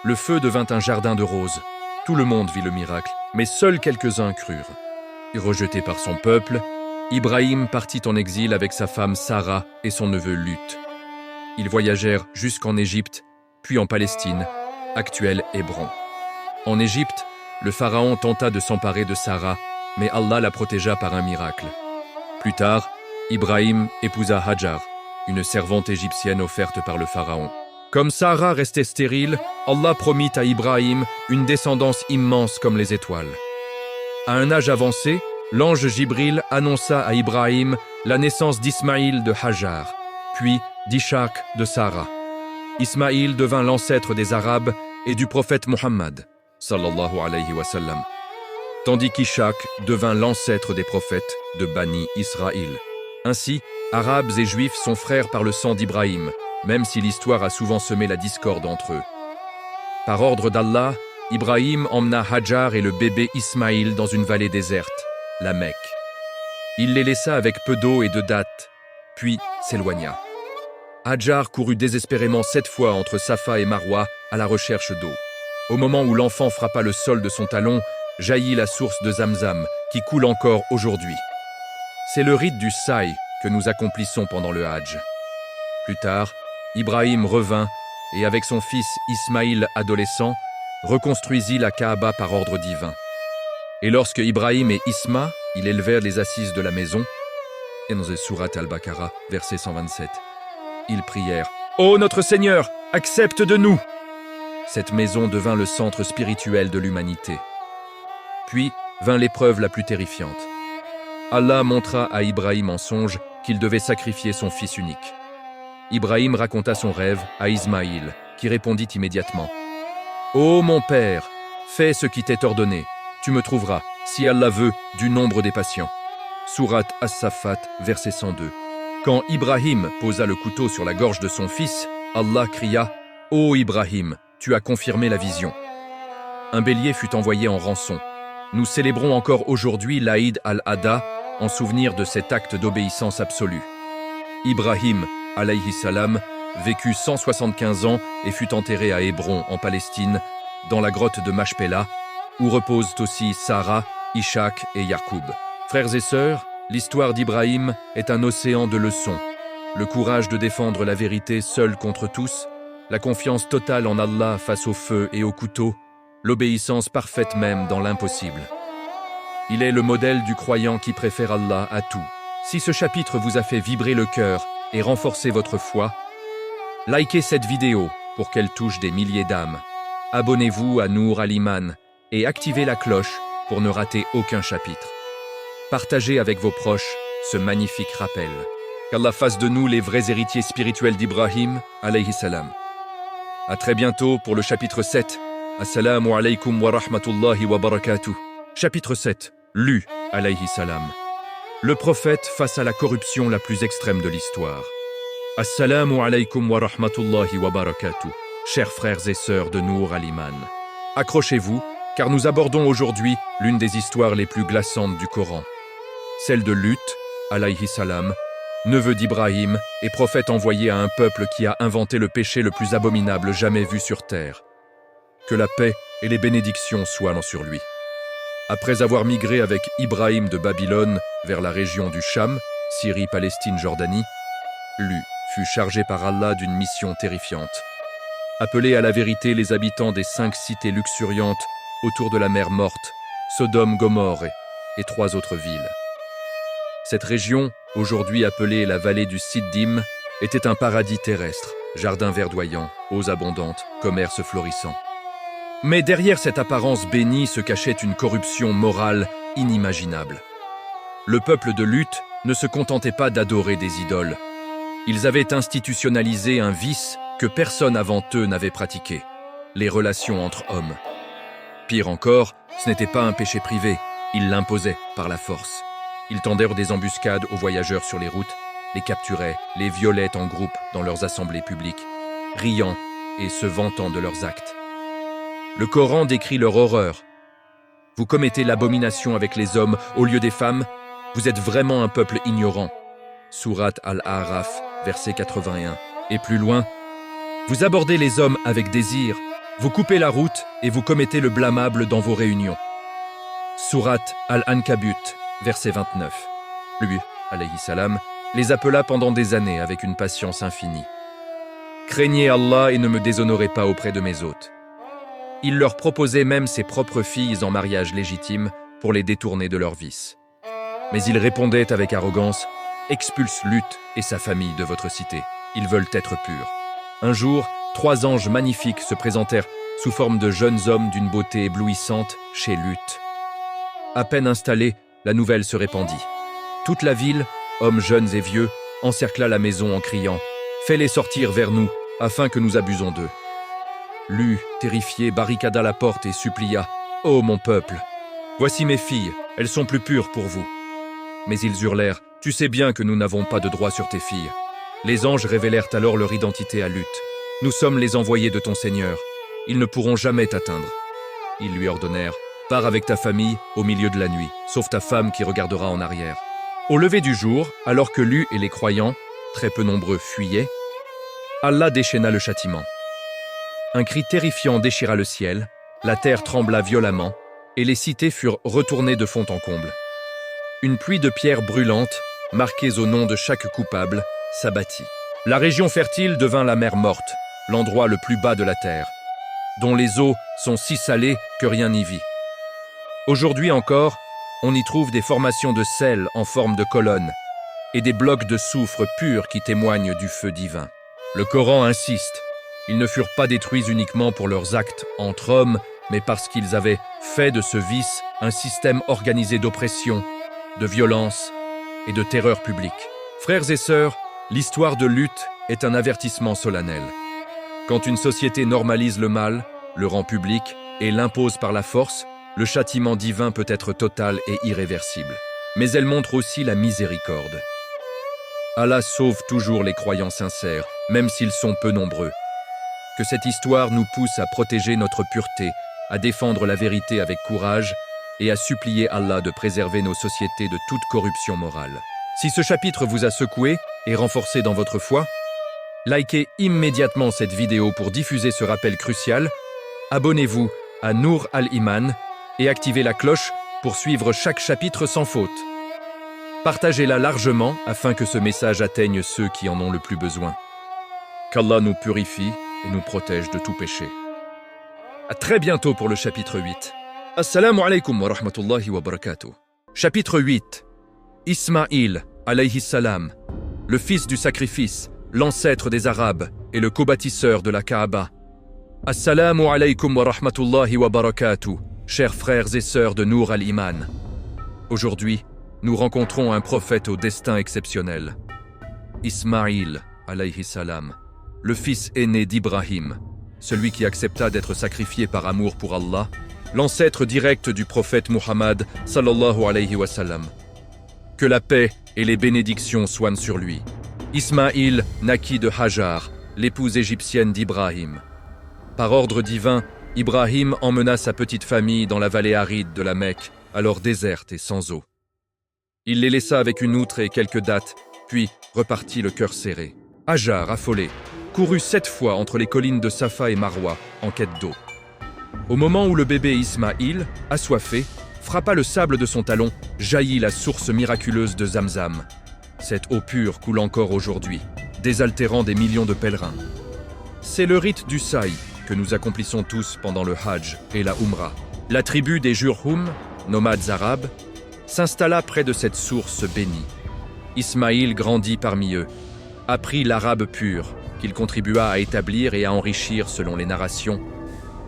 Le feu devint un jardin de roses. Tout le monde vit le miracle, mais seuls quelques-uns crurent. Rejeté par son peuple, Ibrahim partit en exil avec sa femme Sarah et son neveu Lut. Ils voyagèrent jusqu'en Égypte, puis en Palestine, actuel Hébron. En Égypte, le pharaon tenta de s'emparer de Sarah, mais Allah la protégea par un miracle. Plus tard, Ibrahim épousa Hajar, une servante égyptienne offerte par le pharaon. Comme Sarah restait stérile, Allah promit à Ibrahim une descendance immense comme les étoiles. À un âge avancé, l'ange Jibril annonça à Ibrahim la naissance d'Ismaïl de Hajar, puis d'Ishaq de Sarah. Ismaïl devint l'ancêtre des Arabes et du prophète Mohammed, sallallahu alayhi wa sallam, tandis qu'Ishaq devint l'ancêtre des prophètes de Bani Israël. Ainsi, Arabes et Juifs sont frères par le sang d'Ibrahim, même si l'histoire a souvent semé la discorde entre eux. Par ordre d'Allah, Ibrahim emmena Hajar et le bébé Ismaïl dans une vallée déserte, la Mecque. Il les laissa avec peu d'eau et de dattes, puis s'éloigna. Hajar courut désespérément 7 fois entre Safa et Marwa à la recherche d'eau. Au moment où l'enfant frappa le sol de son talon, jaillit la source de Zamzam, qui coule encore aujourd'hui. C'est le rite du saï que nous accomplissons pendant le Hajj. Plus tard, Ibrahim revint et avec son fils Ismaïl adolescent, reconstruisit la Kaaba par ordre divin. Et lorsque Ibrahim et Isma, ils élevèrent les assises de la maison, et dans la sourate Al-Baqarah, verset 127, ils prièrent « Ô notre Seigneur, accepte de nous !» Cette maison devint le centre spirituel de l'humanité. Puis vint l'épreuve la plus terrifiante. Allah montra à Ibrahim en songe qu'il devait sacrifier son fils unique. Ibrahim raconta son rêve à Ismaïl, qui répondit immédiatement « Ô mon père, fais ce qui t'est ordonné, tu me trouveras, si Allah veut, du nombre des patients. » Sourate As-Saffat, verset 102. Quand Ibrahim posa le couteau sur la gorge de son fils, Allah cria « Ô Ibrahim, tu as confirmé la vision. » Un bélier fut envoyé en rançon. Nous célébrons encore aujourd'hui l'Aïd al-Adha en souvenir de cet acte d'obéissance absolue. Ibrahim, alayhi salam, vécut 175 ans et fut enterré à Hébron, en Palestine, dans la grotte de Machpéla, où reposent aussi Sarah, Ishaq et Yacoub. Frères et sœurs, l'histoire d'Ibrahim est un océan de leçons. Le courage de défendre la vérité seul contre tous, la confiance totale en Allah face au feu et au couteau, l'obéissance parfaite même dans l'impossible. Il est le modèle du croyant qui préfère Allah à tout. Si ce chapitre vous a fait vibrer le cœur et renforcer votre foi, likez cette vidéo pour qu'elle touche des milliers d'âmes. Abonnez-vous à Nour al-Iman et activez la cloche pour ne rater aucun chapitre. Partagez avec vos proches ce magnifique rappel. Qu'Allah fasse de nous les vrais héritiers spirituels d'Ibrahim, alayhi salam. À très bientôt pour le chapitre 7. Assalamu alaykum wa rahmatullahi wa barakatuh. Chapitre 7. Lu, alayhi salam. Le prophète face à la corruption la plus extrême de l'histoire. Assalamu alaykum wa rahmatullahi wa barakatuh. Chers frères et sœurs de Nour al-Iman. Accrochez-vous, car nous abordons aujourd'hui l'une des histoires les plus glaçantes du Coran. Celle de Lut, alayhi salam, neveu d'Ibrahim et prophète envoyé à un peuple qui a inventé le péché le plus abominable jamais vu sur terre. Que la paix et les bénédictions soient sur lui. Après avoir migré avec Ibrahim de Babylone vers la région du Cham, Syrie, Palestine, Jordanie, Lut fut chargé par Allah d'une mission terrifiante. Appeler à la vérité les habitants des 5 cités luxuriantes autour de la mer Morte, Sodome, Gomorrhe et 3 autres villes. Cette région, aujourd'hui appelée la vallée du Siddim, était un paradis terrestre, jardins verdoyants, eaux abondantes, commerce florissant. Mais derrière cette apparence bénie se cachait une corruption morale inimaginable. Le peuple de Lut ne se contentait pas d'adorer des idoles. Ils avaient institutionnalisé un vice que personne avant eux n'avait pratiqué, les relations entre hommes. Pire encore, ce n'était pas un péché privé, ils l'imposaient par la force. Ils tendèrent des embuscades aux voyageurs sur les routes, les capturaient, les violaient en groupe dans leurs assemblées publiques, riant et se vantant de leurs actes. Le Coran décrit leur horreur. Vous commettez l'abomination avec les hommes au lieu des femmes, vous êtes vraiment un peuple ignorant. Sourate Al-A'raf, verset 81. Et plus loin, vous abordez les hommes avec désir, vous coupez la route et vous commettez le blâmable dans vos réunions. Sourate Al-Ankabut, verset 29. Lui, alayhi salam, les appela pendant des années avec une patience infinie. Craignez Allah et ne me déshonorez pas auprès de mes hôtes. Il leur proposait même ses propres filles en mariage légitime pour les détourner de leur vice. Mais ils répondaient avec arrogance, expulse Lut et sa famille de votre cité. Ils veulent être purs. Un jour, 3 anges magnifiques se présentèrent sous forme de jeunes hommes d'une beauté éblouissante chez Lut. À peine installés, la nouvelle se répandit. Toute la ville, hommes jeunes et vieux, encercla la maison en criant « Fais-les sortir vers nous, afin que nous abusions d'eux. » Lut, terrifié, barricada la porte et supplia « Ô mon peuple, voici mes filles, elles sont plus pures pour vous. » Mais ils hurlèrent « Tu sais bien que nous n'avons pas de droit sur tes filles. » Les anges révélèrent alors leur identité à Lut. « Nous sommes les envoyés de ton Seigneur. Ils ne pourront jamais t'atteindre. » Ils lui ordonnèrent « Pars avec ta famille au milieu de la nuit, sauf ta femme qui regardera en arrière. » Au lever du jour, alors que Lut et les croyants, très peu nombreux, fuyaient, Allah déchaîna le châtiment. Un cri terrifiant déchira le ciel, la terre trembla violemment, et les cités furent retournées de fond en comble. Une pluie de pierres brûlantes, marquées au nom de chaque coupable, s'abattit. La région fertile devint la mer Morte, l'endroit le plus bas de la terre, dont les eaux sont si salées que rien n'y vit. Aujourd'hui encore, on y trouve des formations de sel en forme de colonnes et des blocs de soufre pur qui témoignent du feu divin. Le Coran insiste. Ils ne furent pas détruits uniquement pour leurs actes entre hommes, mais parce qu'ils avaient fait de ce vice un système organisé d'oppression, de violence et de terreur publique. Frères et sœurs, l'histoire de Lut est un avertissement solennel. Quand une société normalise le mal, le rend public et l'impose par la force, le châtiment divin peut être total et irréversible. Mais elle montre aussi la miséricorde. Allah sauve toujours les croyants sincères, même s'ils sont peu nombreux. Que cette histoire nous pousse à protéger notre pureté, à défendre la vérité avec courage et à supplier Allah de préserver nos sociétés de toute corruption morale. Si ce chapitre vous a secoué et renforcé dans votre foi, likez immédiatement cette vidéo pour diffuser ce rappel crucial, abonnez-vous à Nour al-Iman et activez la cloche pour suivre chaque chapitre sans faute. Partagez-la largement afin que ce message atteigne ceux qui en ont le plus besoin. Qu'Allah nous purifie et nous protège de tout péché. À très bientôt pour le chapitre 8. Assalamu alaykum wa rahmatullahi wa barakatuh. Chapitre 8. Ismaïl, alayhi salam, le fils du sacrifice, l'ancêtre des Arabes et le co-bâtisseur de la Kaaba. Assalamu alaykum wa rahmatullahi wa barakatuh, chers frères et sœurs de Nour al-Iman. Aujourd'hui, nous rencontrons un prophète au destin exceptionnel. Ismaïl, alayhi salam, le fils aîné d'Ibrahim, celui qui accepta d'être sacrifié par amour pour Allah, l'ancêtre direct du prophète Muhammad sallallahu alayhi wa sallam. Que la paix et les bénédictions soient sur lui. Ismaïl naquit de Hajar, l'épouse égyptienne d'Ibrahim. Par ordre divin, Ibrahim emmena sa petite famille dans la vallée aride de la Mecque, alors déserte et sans eau. Il les laissa avec une outre et quelques dattes, puis repartit le cœur serré. Hajar, affolé, courut 7 fois entre les collines de Safa et Marwa en quête d'eau. Au moment où le bébé Ismaïl, assoiffé, frappa le sable de son talon, jaillit la source miraculeuse de Zamzam. Cette eau pure coule encore aujourd'hui, désaltérant des millions de pèlerins. C'est le rite du saï que nous accomplissons tous pendant le Hajj et la Umrah. La tribu des Jurhum, nomades arabes, s'installa près de cette source bénie. Ismaïl grandit parmi eux, apprit l'arabe pur, qu'il contribua à établir et à enrichir selon les narrations,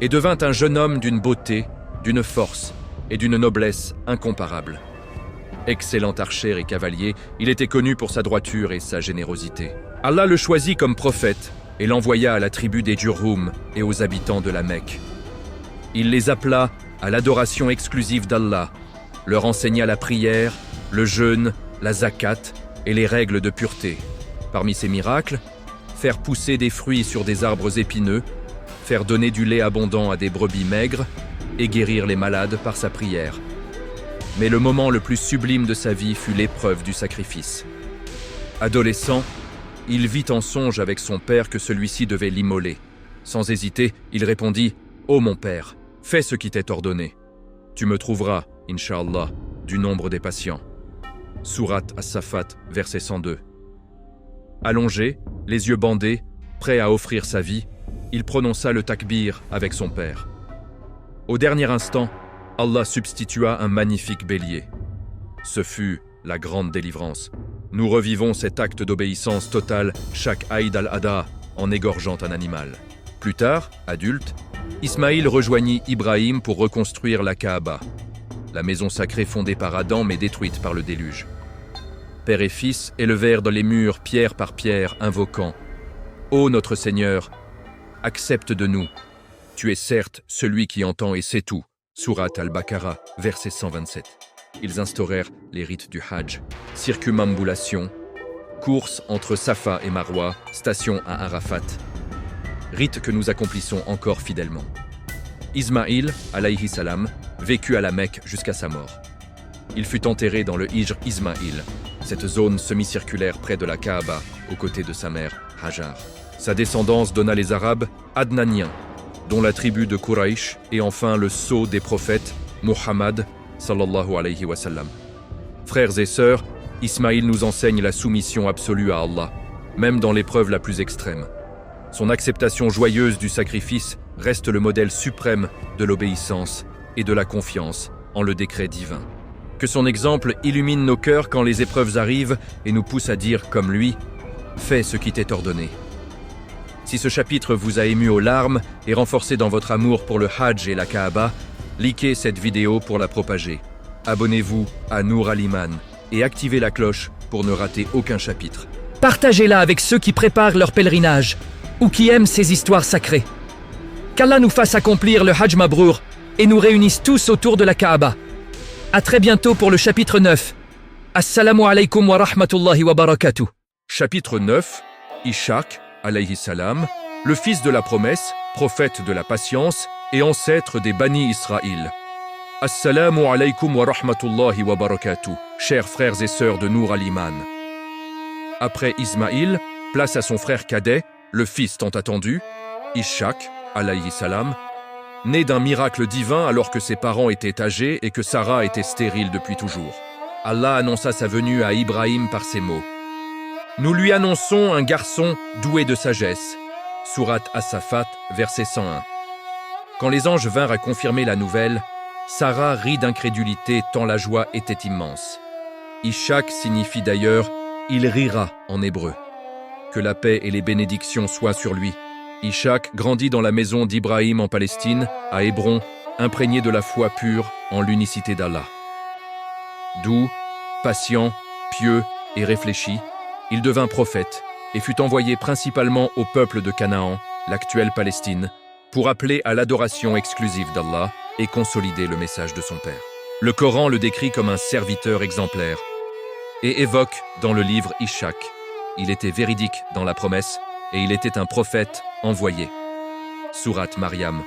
et devint un jeune homme d'une beauté, d'une force et d'une noblesse incomparables. Excellent archer et cavalier, il était connu pour sa droiture et sa générosité. Allah le choisit comme prophète et l'envoya à la tribu des Jurhum et aux habitants de la Mecque. Il les appela à l'adoration exclusive d'Allah, leur enseigna la prière, le jeûne, la zakat et les règles de pureté. Parmi ces miracles, faire pousser des fruits sur des arbres épineux, faire donner du lait abondant à des brebis maigres et guérir les malades par sa prière. Mais le moment le plus sublime de sa vie fut l'épreuve du sacrifice. Adolescent, il vit en songe avec son père que celui-ci devait l'immoler. Sans hésiter, il répondit « Ô mon père, fais ce qui t'est ordonné. Tu me trouveras, Inch'Allah, du nombre des patients. » Sourate As-Safat, verset 102. Allongé, les yeux bandés, prêt à offrir sa vie, il prononça le takbir avec son père. Au dernier instant, Allah substitua un magnifique bélier. Ce fut la grande délivrance. Nous revivons cet acte d'obéissance totale chaque Aïd al-Adha en égorgeant un animal. Plus tard, adulte, Ismaïl rejoignit Ibrahim pour reconstruire la Kaaba, la maison sacrée fondée par Adam mais détruite par le déluge. Père et fils élevèrent dans les murs pierre par pierre, invoquant « Ô notre Seigneur, accepte de nous. Tu es certes celui qui entend et sait tout. » Sourate Al-Baqarah, verset 127. Ils instaurèrent les rites du Hajj, circumambulation, course entre Safa et Marwa, station à Arafat, rite que nous accomplissons encore fidèlement. Ismaïl, alayhi salam, vécut à la Mecque jusqu'à sa mort. Il fut enterré dans le Hijr Ismaïl, cette zone semi-circulaire près de la Kaaba, aux côtés de sa mère, Hajar. Sa descendance donna les Arabes Adnaniens, dont la tribu de Quraysh, et enfin le sceau des prophètes, Muhammad, sallallahu alayhi wa sallam. Frères et sœurs, Ismaïl nous enseigne la soumission absolue à Allah, même dans l'épreuve la plus extrême. Son acceptation joyeuse du sacrifice reste le modèle suprême de l'obéissance et de la confiance en le décret divin. Que son exemple illumine nos cœurs quand les épreuves arrivent et nous pousse à dire comme lui « Fais ce qui t'est ordonné ». Si ce chapitre vous a ému aux larmes et renforcé dans votre amour pour le Hajj et la Kaaba, likez cette vidéo pour la propager. Abonnez-vous à Nour Al-Iman et activez la cloche pour ne rater aucun chapitre. Partagez-la avec ceux qui préparent leur pèlerinage ou qui aiment ces histoires sacrées. Qu'Allah nous fasse accomplir le Hajj Mabrour et nous réunisse tous autour de la Kaaba. À très bientôt pour le chapitre 9. Assalamu alaikum wa rahmatullahi wa barakatuh. Chapitre 9, Ishaq, alayhi salam, le fils de la promesse, prophète de la patience et ancêtre des Bani Israël. Assalamu alaikum wa rahmatullahi wa barakatuh, chers frères et sœurs de Nour Al-Iman. Après Ismaïl, place à son frère cadet, le fils tant attendu, Ishaq, alayhi salam, né d'un miracle divin alors que ses parents étaient âgés et que Sarah était stérile depuis toujours. Allah annonça sa venue à Ibrahim par ces mots. Nous lui annonçons un garçon doué de sagesse. Sourate As-Safat, verset 101. Quand les anges vinrent à confirmer la nouvelle, Sarah rit d'incrédulité tant la joie était immense. Ishaq signifie d'ailleurs « il rira » en hébreu. Que la paix et les bénédictions soient sur lui. Ishaq grandit dans la maison d'Ibrahim en Palestine, à Hébron, imprégné de la foi pure en l'unicité d'Allah. Doux, patient, pieux et réfléchi, il devint prophète et fut envoyé principalement au peuple de Canaan, l'actuelle Palestine, pour appeler à l'adoration exclusive d'Allah et consolider le message de son Père. Le Coran le décrit comme un serviteur exemplaire et évoque dans le livre Ishaq, il était véridique dans la promesse et il était un prophète envoyé. Sourate Maryam,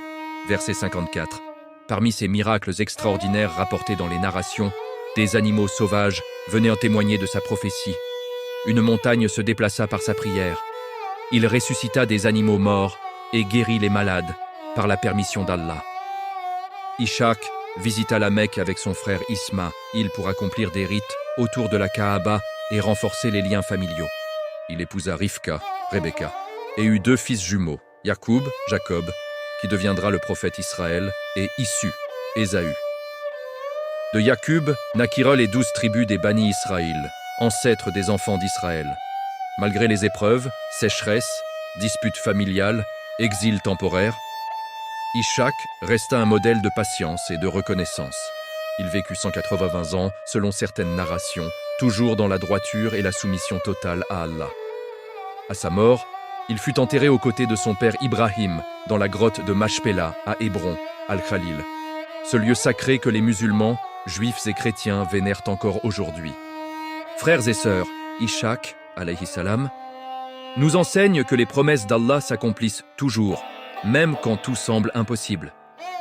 verset 54. Parmi ces miracles extraordinaires rapportés dans les narrations, des animaux sauvages venaient en témoigner de sa prophétie. Une montagne se déplaça par sa prière. Il ressuscita des animaux morts et guérit les malades par la permission d'Allah. Ishaq visita la Mecque avec son frère Ismaïl pour accomplir des rites autour de la Kaaba et renforcer les liens familiaux. Il épousa Rivka, Rebecca, et eut 2 fils jumeaux, Yacoub, Jacob, qui deviendra le prophète Israël, et Issu, Ésaü. De Yacoub naquirent les 12 tribus des Bani Israël, ancêtres des enfants d'Israël. Malgré les épreuves, sécheresse, disputes familiales, exil temporaire, Ishaq resta un modèle de patience et de reconnaissance. Il vécut 180 ans, selon certaines narrations, toujours dans la droiture et la soumission totale à Allah. À sa mort, il fut enterré aux côtés de son père Ibrahim, dans la grotte de Machpela, à Hébron, Al-Khalil, ce lieu sacré que les musulmans, juifs et chrétiens vénèrent encore aujourd'hui. Frères et sœurs, Ishaq, alayhi salam, nous enseigne que les promesses d'Allah s'accomplissent toujours, même quand tout semble impossible.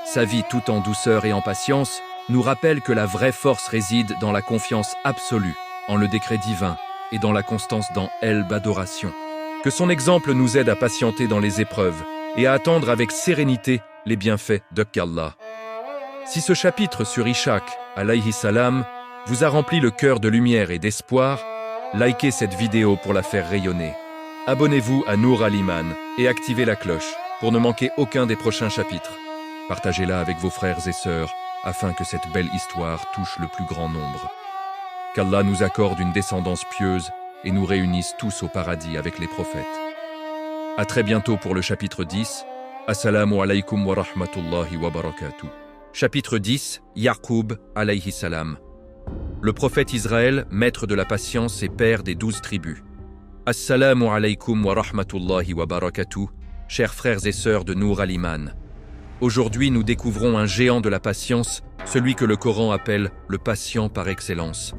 Sa vie tout en douceur et en patience nous rappelle que la vraie force réside dans la confiance absolue en le décret divin et dans la constance dans l'adoration. Que son exemple nous aide à patienter dans les épreuves et à attendre avec sérénité les bienfaits d'Allah. Si ce chapitre sur Ishaq, alayhi salam, vous a rempli le cœur de lumière et d'espoir, likez cette vidéo pour la faire rayonner. Abonnez-vous à Nour Al-Iman et activez la cloche pour ne manquer aucun des prochains chapitres. Partagez-la avec vos frères et sœurs afin que cette belle histoire touche le plus grand nombre. Qu'Allah nous accorde une descendance pieuse et nous réunisse tous au paradis avec les prophètes. À très bientôt pour le chapitre 10. Assalamu alaikum wa rahmatullahi wa barakatuh. Chapitre 10, Yacoub alayhi salam. Le prophète Israël, maître de la patience et père des 12 tribus. Assalamu alaikum wa rahmatullahi wa barakatuh, chers frères et sœurs de Nour Al-Iman. Aujourd'hui, nous découvrons un géant de la patience, celui que le Coran appelle le patient par excellence.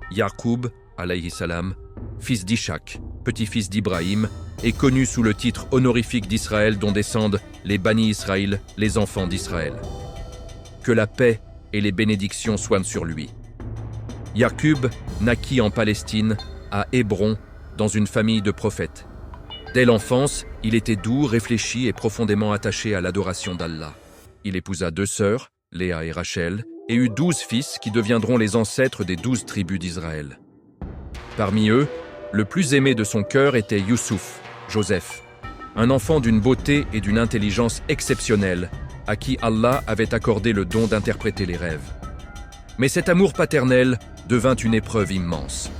Yacoub, alayhi salam, fils d'Ishaq, petit-fils d'Ibrahim, est connu sous le titre honorifique d'Israël dont descendent les Bani Israël, les enfants d'Israël. Que la paix et les bénédictions soient sur lui. Yacoub naquit en Palestine, à Hébron, dans une famille de prophètes. Dès l'enfance, il était doux, réfléchi et profondément attaché à l'adoration d'Allah. Il épousa 2 sœurs, Léa et Rachel, et eut 12 fils qui deviendront les ancêtres des 12 tribus d'Israël. Parmi eux, le plus aimé de son cœur était Youssouf, Joseph, un enfant d'une beauté et d'une intelligence exceptionnelle, à qui Allah avait accordé le don d'interpréter les rêves. Mais cet amour paternel devint une épreuve immense.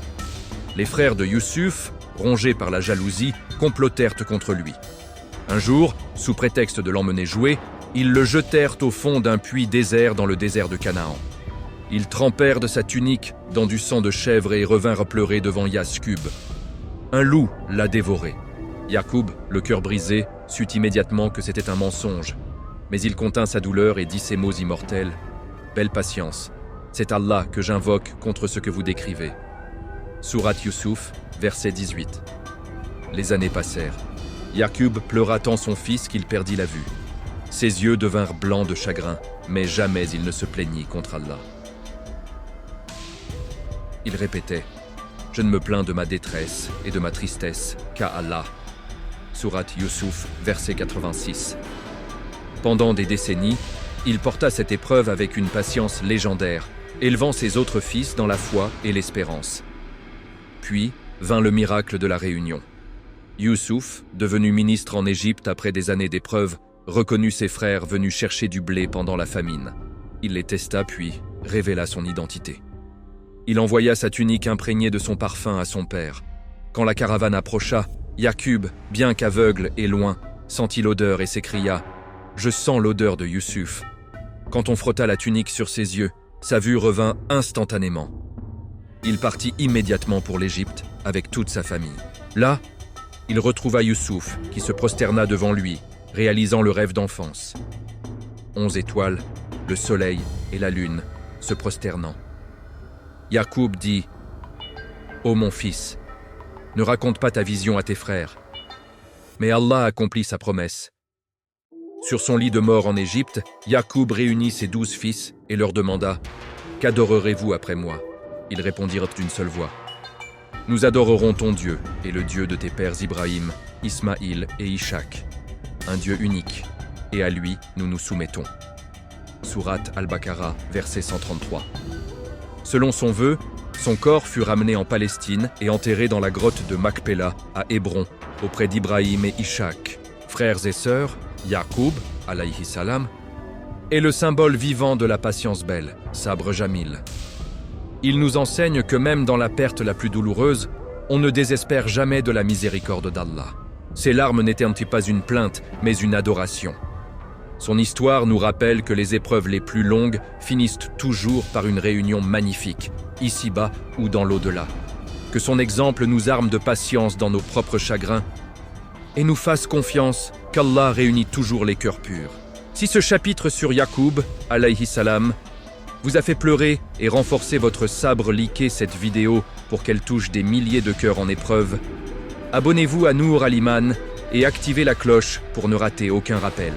Les frères de Youssouf, rongés par la jalousie, complotèrent contre lui. Un jour, sous prétexte de l'emmener jouer, ils le jetèrent au fond d'un puits désert dans le désert de Canaan. Ils trempèrent de sa tunique dans du sang de chèvre et revinrent pleurer devant Yacoub. Un loup l'a dévoré. Yacoub, le cœur brisé, sut immédiatement que c'était un mensonge. Mais il contint sa douleur et dit ces mots immortels. « Belle patience, c'est Allah que j'invoque contre ce que vous décrivez. » Sourate Youssouf, verset 18. Les années passèrent. Yacoub pleura tant son fils qu'il perdit la vue. Ses yeux devinrent blancs de chagrin, mais jamais il ne se plaignit contre Allah. Il répétait « Je ne me plains de ma détresse et de ma tristesse qu'à Allah. » Sourate Youssouf, verset 86. Pendant des décennies, il porta cette épreuve avec une patience légendaire, élevant ses autres fils dans la foi et l'espérance. Puis vint le miracle de la réunion. Youssouf, devenu ministre en Égypte après des années d'épreuves, reconnut ses frères venus chercher du blé pendant la famine. Il les testa puis révéla son identité. Il envoya sa tunique imprégnée de son parfum à son père. Quand la caravane approcha, Yacoub, bien qu'aveugle et loin, sentit l'odeur et s'écria « Je sens l'odeur de Youssouf ». Quand on frotta la tunique sur ses yeux, sa vue revint instantanément. Il partit immédiatement pour l'Égypte avec toute sa famille. Là, il retrouva Youssouf qui se prosterna devant lui, réalisant le rêve d'enfance. 11 étoiles, le soleil et la lune se prosternant. Yacoub dit « Ô mon fils, ne raconte pas ta vision à tes frères. » Mais Allah accomplit sa promesse. Sur son lit de mort en Égypte, Yacoub réunit ses 12 fils et leur demanda « Qu'adorerez-vous après moi ?» Ils répondirent d'une seule voix « Nous adorerons ton Dieu et le Dieu de tes pères Ibrahim, Ismaïl et Ishaq, un Dieu unique, et à lui nous nous soumettons. » Sourate Al-Baqarah, verset 133. Selon son vœu, son corps fut ramené en Palestine et enterré dans la grotte de Makpela, à Hébron, auprès d'Ibrahim et Ishaq, frères et sœurs. Yacoub, alayhi salam, est le symbole vivant de la patience belle, sabre jamil. Il nous enseigne que même dans la perte la plus douloureuse, on ne désespère jamais de la miséricorde d'Allah. Ses larmes n'étaient pas une plainte, mais une adoration. Son histoire nous rappelle que les épreuves les plus longues finissent toujours par une réunion magnifique, ici-bas ou dans l'au-delà. Que son exemple nous arme de patience dans nos propres chagrins et nous fasse confiance qu'Allah réunit toujours les cœurs purs. Si ce chapitre sur Yacoub, alayhi salam, vous a fait pleurer et renforcer votre sabre, likez cette vidéo pour qu'elle touche des milliers de cœurs en épreuve. Abonnez-vous à Nour Al-Iman et activez la cloche pour ne rater aucun rappel.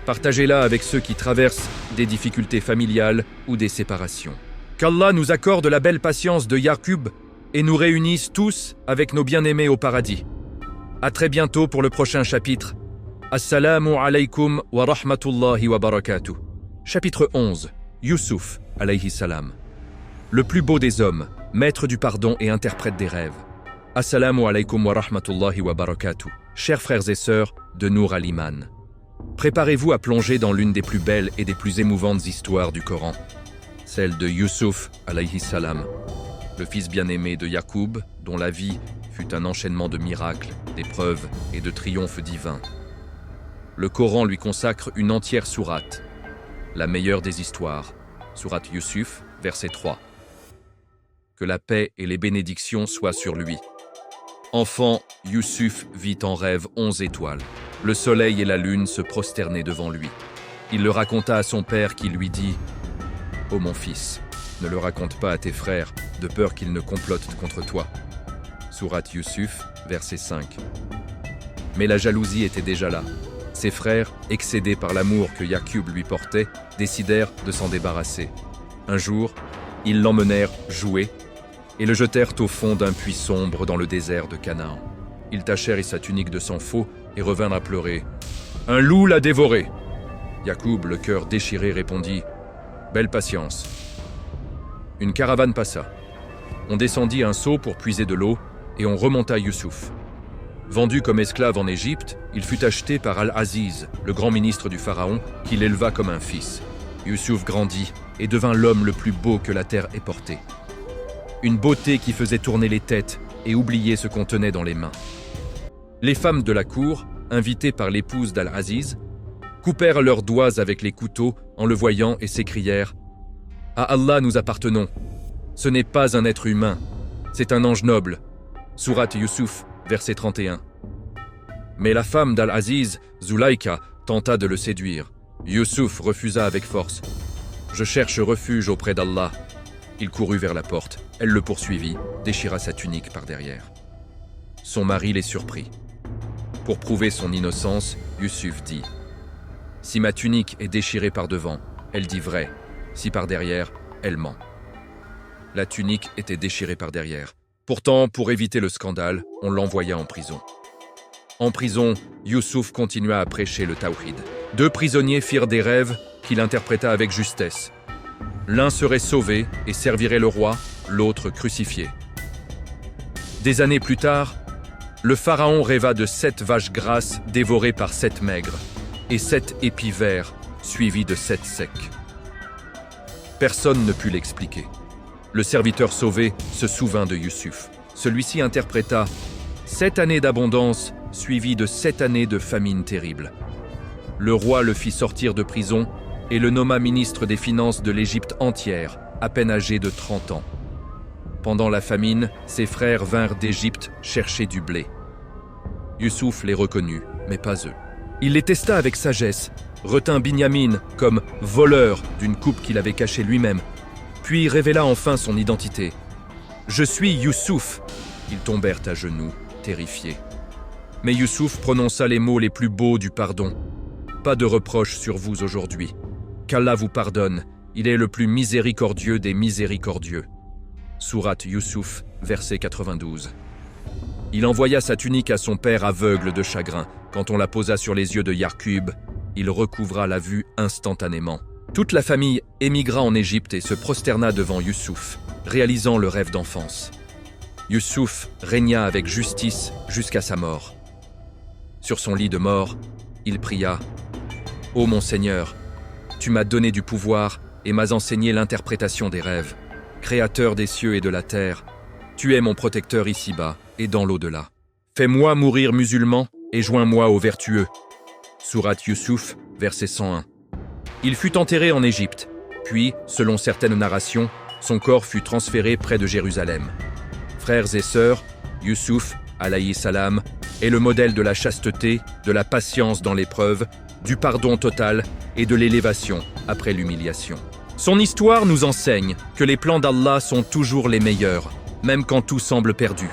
Partagez-la avec ceux qui traversent des difficultés familiales ou des séparations. Qu'Allah nous accorde la belle patience de Yacoub et nous réunisse tous avec nos bien-aimés au paradis. À très bientôt pour le prochain chapitre. Assalamu alaykum wa rahmatullahi wa barakatuh. Chapitre 11. Youssouf, alayhi salam. Le plus beau des hommes, maître du pardon et interprète des rêves. Assalamu alaykum wa rahmatullahi wa barakatuh. Chers frères et sœurs de Nour Al-Iman. Préparez-vous à plonger dans l'une des plus belles et des plus émouvantes histoires du Coran. Celle de Youssouf, alayhi salam. Le fils bien-aimé de Yacoub, dont la vie fut un enchaînement de miracles, d'épreuves et de triomphes divins. Le Coran lui consacre une entière sourate, la meilleure des histoires, sourate Youssouf, verset 3. Que la paix et les bénédictions soient sur lui. Enfant, Youssouf vit en rêve 11 étoiles. Le soleil et la lune se prosternaient devant lui. Il le raconta à son père qui lui dit « Ô mon fils, ne le raconte pas à tes frères, de peur qu'ils ne complotent contre toi. » Sourate Youssouf, verset 5. Mais la jalousie était déjà là. Ses frères, excédés par l'amour que Yacoub lui portait, décidèrent de s'en débarrasser. Un jour, ils l'emmenèrent jouer et le jetèrent au fond d'un puits sombre dans le désert de Canaan. Ils tachèrent sa tunique de sang faux et revinrent à pleurer. « Un loup l'a dévoré !» Yacoub, le cœur déchiré, répondit « Belle patience !» Une caravane passa. On descendit un seau pour puiser de l'eau et on remonta Youssouf. Vendu comme esclave en Égypte, il fut acheté par Al-Aziz, le grand ministre du pharaon, qui l'éleva comme un fils. Youssouf grandit et devint l'homme le plus beau que la terre ait porté. Une beauté qui faisait tourner les têtes et oublier ce qu'on tenait dans les mains. Les femmes de la cour, invitées par l'épouse d'Al-Aziz, coupèrent leurs doigts avec les couteaux en le voyant et s'écrièrent « À Allah nous appartenons. Ce n'est pas un être humain, c'est un ange noble. » Sourate Youssouf, verset 31. Mais la femme d'Al-Aziz, Zulaïka, tenta de le séduire. Youssouf refusa avec force. « Je cherche refuge auprès d'Allah. » Il courut vers la porte. Elle le poursuivit, déchira sa tunique par derrière. Son mari les surprit. Pour prouver son innocence, Youssouf dit « Si ma tunique est déchirée par devant, elle dit vrai. Si par derrière, elle ment. » La tunique était déchirée par derrière. Pourtant, pour éviter le scandale, on l'envoya en prison. En prison, Youssouf continua à prêcher le tawhid. 2 prisonniers firent des rêves qu'il interpréta avec justesse. L'un serait sauvé et servirait le roi, l'autre crucifié. Des années plus tard, le pharaon rêva de 7 vaches grasses dévorées par 7 maigres, et 7 épis verts suivis de 7 secs. Personne ne put l'expliquer. Le serviteur sauvé se souvint de Youssouf. Celui-ci interpréta 7 années d'abondance suivies de 7 années de famine terrible. Le roi le fit sortir de prison et le nomma ministre des Finances de l'Égypte entière, à peine âgé de 30 ans. Pendant la famine, ses frères vinrent d'Égypte chercher du blé. Youssouf les reconnut, mais pas eux. Il les testa avec sagesse, retint Binyamin comme voleur d'une coupe qu'il avait cachée lui-même, puis révéla enfin son identité. « Je suis Youssouf !» Ils tombèrent à genoux, terrifiés. Mais Youssouf prononça les mots les plus beaux du pardon. « Pas de reproche sur vous aujourd'hui. Qu'Allah vous pardonne, il est le plus miséricordieux des miséricordieux. » Sourate Youssouf, verset 92. Il envoya sa tunique à son père aveugle de chagrin. Quand on la posa sur les yeux de Yarkub, il recouvra la vue instantanément. Toute la famille émigra en Égypte et se prosterna devant Youssouf, réalisant le rêve d'enfance. Youssouf régna avec justice jusqu'à sa mort. Sur son lit de mort, il pria « Ô mon Seigneur, tu m'as donné du pouvoir et m'as enseigné l'interprétation des rêves. Créateur des cieux et de la terre, tu es mon protecteur ici-bas et dans l'au-delà. Fais-moi mourir musulman et joins-moi aux vertueux. » Sourate Youssouf, verset 101. Il fut enterré en Égypte, puis, selon certaines narrations, son corps fut transféré près de Jérusalem. Frères et sœurs, Youssouf, alayhi salam, est le modèle de la chasteté, de la patience dans l'épreuve, du pardon total et de l'élévation après l'humiliation. Son histoire nous enseigne que les plans d'Allah sont toujours les meilleurs, même quand tout semble perdu.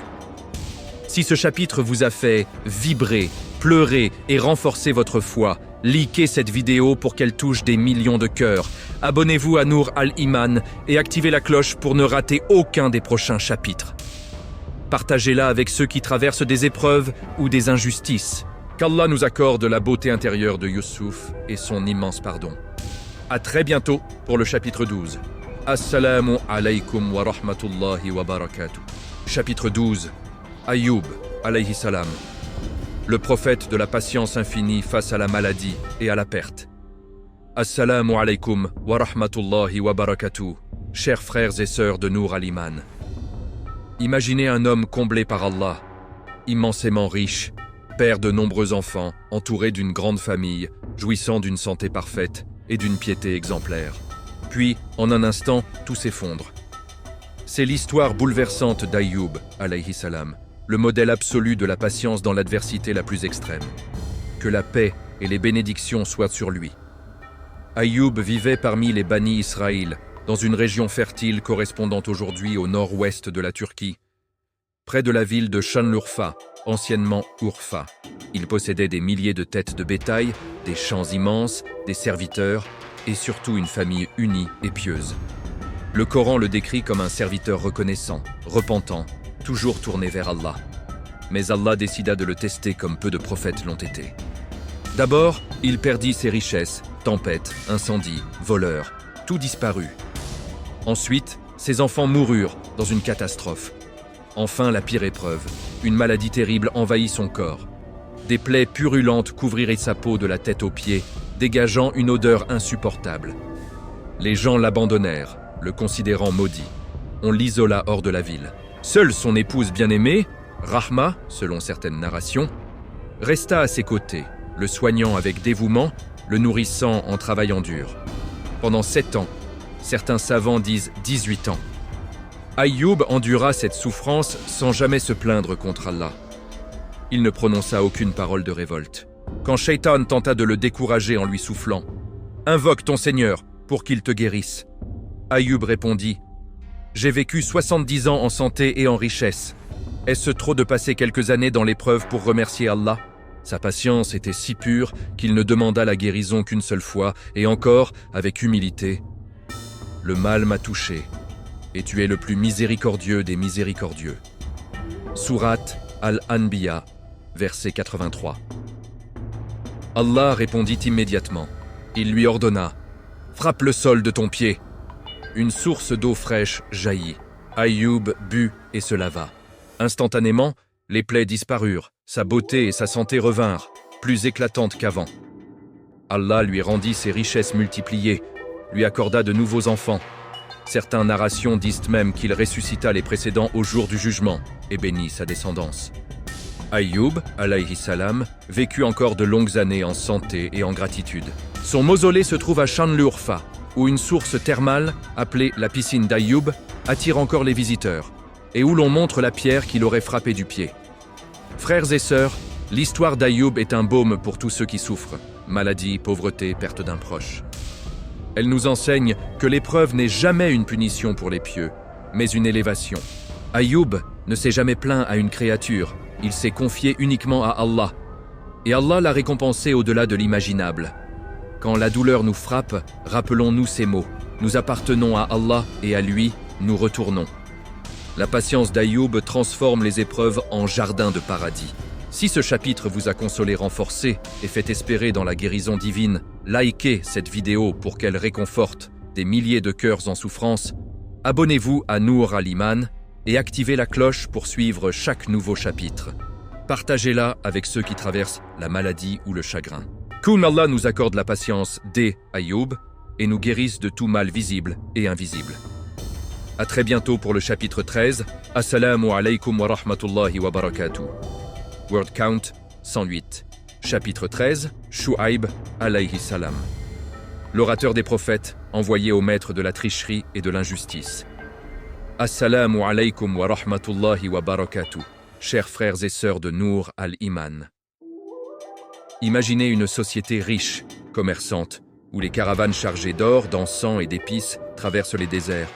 Si ce chapitre vous a fait vibrer, pleurer et renforcer votre foi, likez cette vidéo pour qu'elle touche des millions de cœurs. Abonnez-vous à Nour Al-Iman et activez la cloche pour ne rater aucun des prochains chapitres. Partagez-la avec ceux qui traversent des épreuves ou des injustices. Qu'Allah nous accorde la beauté intérieure de Youssouf et son immense pardon. À très bientôt pour le chapitre 12. Assalamu alaykum wa rahmatullahi wa barakatuh. Chapitre 12. Ayoub, alayhi salam. Le prophète de la patience infinie face à la maladie et à la perte. Assalamu alaykum wa rahmatullahi wa barakatuh. Chers frères et sœurs de Nour Al-Iman. Imaginez un homme comblé par Allah, immensément riche, père de nombreux enfants, entouré d'une grande famille, jouissant d'une santé parfaite et d'une piété exemplaire. Puis, en un instant, tout s'effondre. C'est l'histoire bouleversante d'Ayoub, alayhi salam, le modèle absolu de la patience dans l'adversité la plus extrême. Que la paix et les bénédictions soient sur lui. Ayoub vivait parmi les Bani Israël, dans une région fertile correspondant aujourd'hui au nord-ouest de la Turquie, près de la ville de Şanlıurfa, anciennement Urfa. Il possédait des milliers de têtes de bétail, des champs immenses, des serviteurs et surtout une famille unie et pieuse. Le Coran le décrit comme un serviteur reconnaissant, repentant, toujours tourné vers Allah. Mais Allah décida de le tester comme peu de prophètes l'ont été. D'abord, il perdit ses richesses, tempêtes, incendies, voleurs, tout disparut. Ensuite, ses enfants moururent dans une catastrophe. Enfin, la pire épreuve, une maladie terrible envahit son corps. Des plaies purulentes couvriraient sa peau de la tête aux pieds, dégageant une odeur insupportable. Les gens l'abandonnèrent, le considérant maudit. On l'isola hors de la ville. Seule son épouse bien-aimée, Rahma, selon certaines narrations, resta à ses côtés, le soignant avec dévouement, le nourrissant en travaillant dur. Pendant 7 ans, certains savants disent 18 ans. Ayoub endura cette souffrance sans jamais se plaindre contre Allah. Il ne prononça aucune parole de révolte. Quand Shaitan tenta de le décourager en lui soufflant « Invoque ton Seigneur pour qu'il te guérisse », Ayoub répondit « J'ai vécu 70 ans en santé et en richesse. Est-ce trop de passer quelques années dans l'épreuve pour remercier Allah ?» Sa patience était si pure qu'il ne demanda la guérison qu'une seule fois, et encore, avec humilité, « Le mal m'a touché, et tu es le plus miséricordieux des miséricordieux. » Sourate Al-Anbiya, verset 83. Allah répondit immédiatement. Il lui ordonna « Frappe le sol de ton pied !» Une source d'eau fraîche jaillit. Ayoub but et se lava. Instantanément, les plaies disparurent, sa beauté et sa santé revinrent, plus éclatantes qu'avant. Allah lui rendit ses richesses multipliées, lui accorda de nouveaux enfants. Certaines narrations disent même qu'il ressuscita les précédents au jour du jugement et bénit sa descendance. Ayoub, alayhi salam, vécut encore de longues années en santé et en gratitude. Son mausolée se trouve à Şanlıurfa, où une source thermale, appelée la piscine d'Ayoub, attire encore les visiteurs, et où l'on montre la pierre qu'il aurait frappée du pied. Frères et sœurs, L'histoire d'Ayoub est un baume pour tous ceux qui souffrent, maladie, pauvreté, perte d'un proche. Elle nous enseigne que l'épreuve n'est jamais une punition pour les pieux, mais une élévation. Ayoub ne s'est jamais plaint à une créature, il s'est confié uniquement à Allah. Et Allah l'a récompensé au-delà de l'imaginable. Quand la douleur nous frappe, rappelons-nous ces mots. Nous appartenons à Allah et à lui, nous retournons. La patience d'Ayoub transforme les épreuves en jardin de paradis. Si ce chapitre vous a consolé, renforcé et fait espérer dans la guérison divine, likez cette vidéo pour qu'elle réconforte des milliers de cœurs en souffrance. Abonnez-vous à Nour al-Iman et activez la cloche pour suivre chaque nouveau chapitre. Partagez-la avec ceux qui traversent la maladie ou le chagrin. Qu'Allah nous accorde la patience dès Ayoub et nous guérisse de tout mal visible et invisible. À très bientôt pour le chapitre 13. Assalamu alaikum wa rahmatullahi wa barakatuh. Word count 108. Chapitre 13. Shu'aib alayhi salam. L'orateur des prophètes, envoyé au maître de la tricherie et de l'injustice. Assalamu alaikum wa rahmatullahi wa barakatuh. Chers frères et sœurs de Nour al-Iman. Imaginez une société riche, commerçante, où les caravanes chargées d'or, d'encens et d'épices traversent les déserts.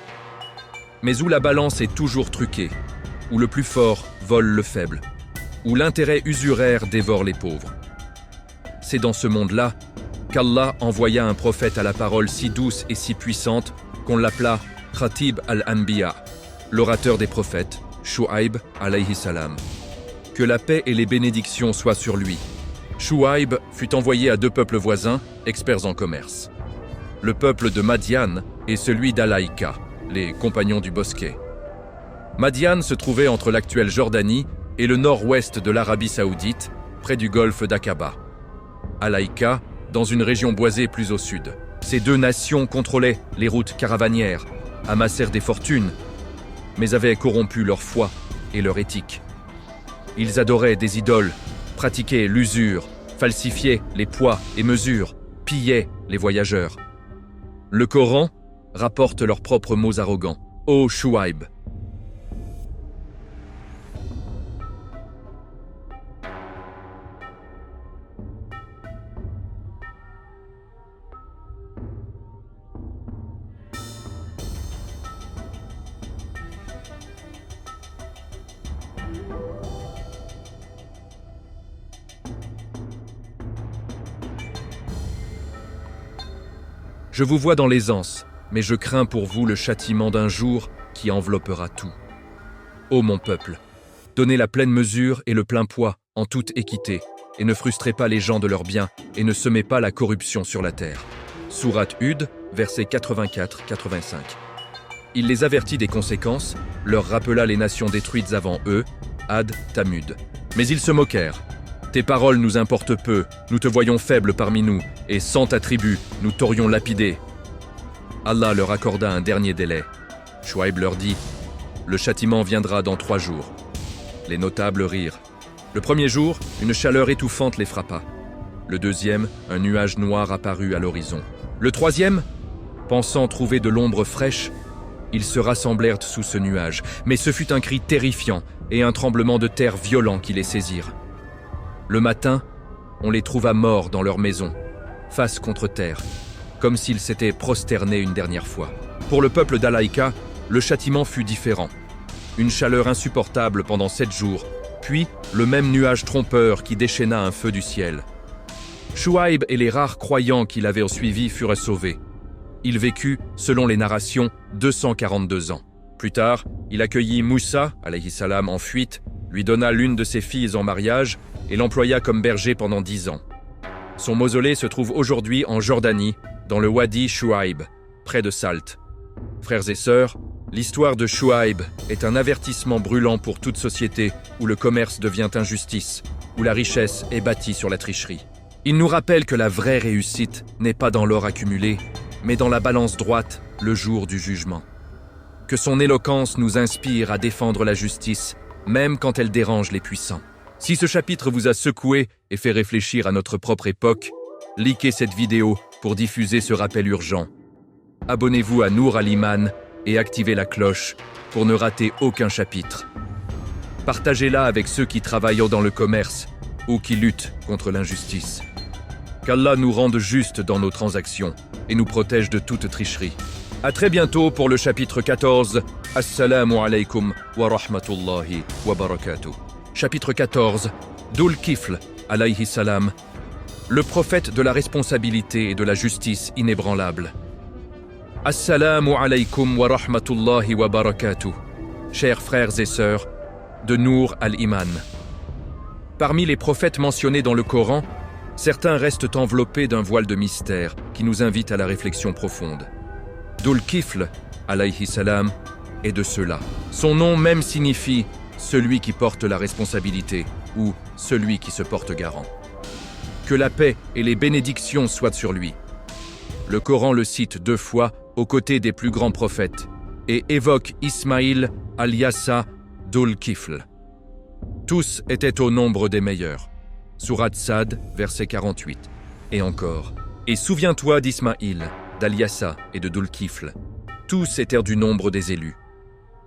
Mais où la balance est toujours truquée, où le plus fort vole le faible, où l'intérêt usuraire dévore les pauvres. C'est dans ce monde-là qu'Allah envoya un prophète à la parole si douce et si puissante qu'on l'appela Khatib al-Anbiya, l'orateur des prophètes, Shu'aib alayhi salam. Que la paix et les bénédictions soient sur lui. Shu'aib fut envoyé à deux peuples voisins, experts en commerce. Le peuple de Madian et celui d'Alaïka, les compagnons du bosquet. Madian se trouvait entre l'actuelle Jordanie et le nord-ouest de l'Arabie saoudite, près du golfe d'Aqaba. Alaïka, dans une région boisée plus au sud. Ces deux nations contrôlaient les routes caravanières, amassèrent des fortunes, mais avaient corrompu leur foi et leur éthique. Ils adoraient des idoles, pratiquaient l'usure, falsifiaient les poids et mesures, pillaient les voyageurs. Le Coran rapporte leurs propres mots arrogants. « Ô Shu'aib !» Je vous vois dans l'aisance, mais je crains pour vous le châtiment d'un jour qui enveloppera tout. Ô mon peuple, donnez la pleine mesure et le plein poids en toute équité, et ne frustrez pas les gens de leurs biens, et ne semez pas la corruption sur la terre. Sourate Hud, versets 84-85. Il les avertit des conséquences, leur rappela les nations détruites avant eux, Ad, Tamud. Mais ils se moquèrent. Tes paroles nous importent peu, nous te voyons faible parmi nous, et sans ta tribu, nous t'aurions lapidé. Allah leur accorda un dernier délai. Shu'aib leur dit, le châtiment viendra dans 3 jours. Les notables rirent. Le premier jour, une chaleur étouffante les frappa. Le deuxième, un nuage noir apparut à l'horizon. Le troisième, pensant trouver de l'ombre fraîche, ils se rassemblèrent sous ce nuage, mais ce fut un cri terrifiant et un tremblement de terre violent qui les saisirent. Le matin, on les trouva morts dans leur maison, face contre terre, comme s'ils s'étaient prosternés une dernière fois. Pour le peuple d'Alaïka, le châtiment fut différent. Une chaleur insupportable pendant 7 jours, puis le même nuage trompeur qui déchaîna un feu du ciel. Shu'aib et les rares croyants qui l'avaient suivi furent sauvés. Il vécut, selon les narrations, 242 ans. Plus tard, il accueillit Moussa, alayhi salam, en fuite, lui donna l'une de ses filles en mariage et l'employa comme berger pendant 10 ans. Son mausolée se trouve aujourd'hui en Jordanie, dans le Wadi Shu'aib, près de Salt. Frères et sœurs, l'histoire de Shu'aib est un avertissement brûlant pour toute société où le commerce devient injustice, où la richesse est bâtie sur la tricherie. Il nous rappelle que la vraie réussite n'est pas dans l'or accumulé, mais dans la balance droite le jour du jugement. Que son éloquence nous inspire à défendre la justice, même quand elle dérange les puissants. Si ce chapitre vous a secoué et fait réfléchir à notre propre époque, likez cette vidéo pour diffuser ce rappel urgent. Abonnez-vous à Nour al-Iman et activez la cloche pour ne rater aucun chapitre. Partagez-la avec ceux qui travaillent dans le commerce ou qui luttent contre l'injustice. Qu'Allah nous rende justes dans nos transactions et nous protège de toute tricherie. À très bientôt pour le chapitre 14. Assalamu alaikum wa rahmatullahi wa barakatuh. Chapitre 14. Dhul Kifl, alayhi salam, le prophète de la responsabilité et de la justice inébranlable. Assalamu alaikum wa rahmatullahi wa barakatuh. Chers frères et sœurs de Nour al-Iman. Parmi les prophètes mentionnés dans le Coran, certains restent enveloppés d'un voile de mystère qui nous invite à la réflexion profonde. Dhul Kifl, alayhi salam, est de ceux-là. Son nom même signifie « celui qui porte la responsabilité » ou « celui qui se porte garant ». Que la paix et les bénédictions soient sur lui. Le Coran le cite 2 fois aux côtés des plus grands prophètes et évoque Ismaïl al-Yassa Dhul Kifl. Tous étaient au nombre des meilleurs. Sourate Sad, verset 48. Et encore. Et souviens-toi d'Ismaïl, d'Al-Yassa et de Dhul Kifl. Tous étaient du nombre des élus.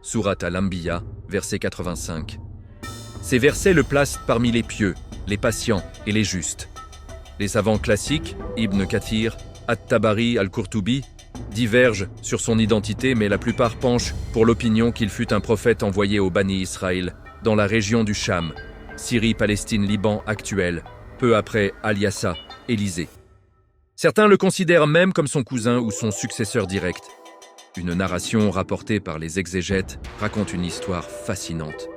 Sourate Al-Anbiya, verset 85. Ces versets le placent parmi les pieux, les patients et les justes. Les savants classiques, Ibn Kathir, At-Tabari, Al-Qurtubi, divergent sur son identité, mais la plupart penchent pour l'opinion qu'il fut un prophète envoyé au Bani Israël, dans la région du Cham, Syrie, Palestine, Liban actuel, peu après Al-Yassa, Élysée. Certains le considèrent même comme son cousin ou son successeur direct. Une narration rapportée par les exégètes raconte une histoire fascinante.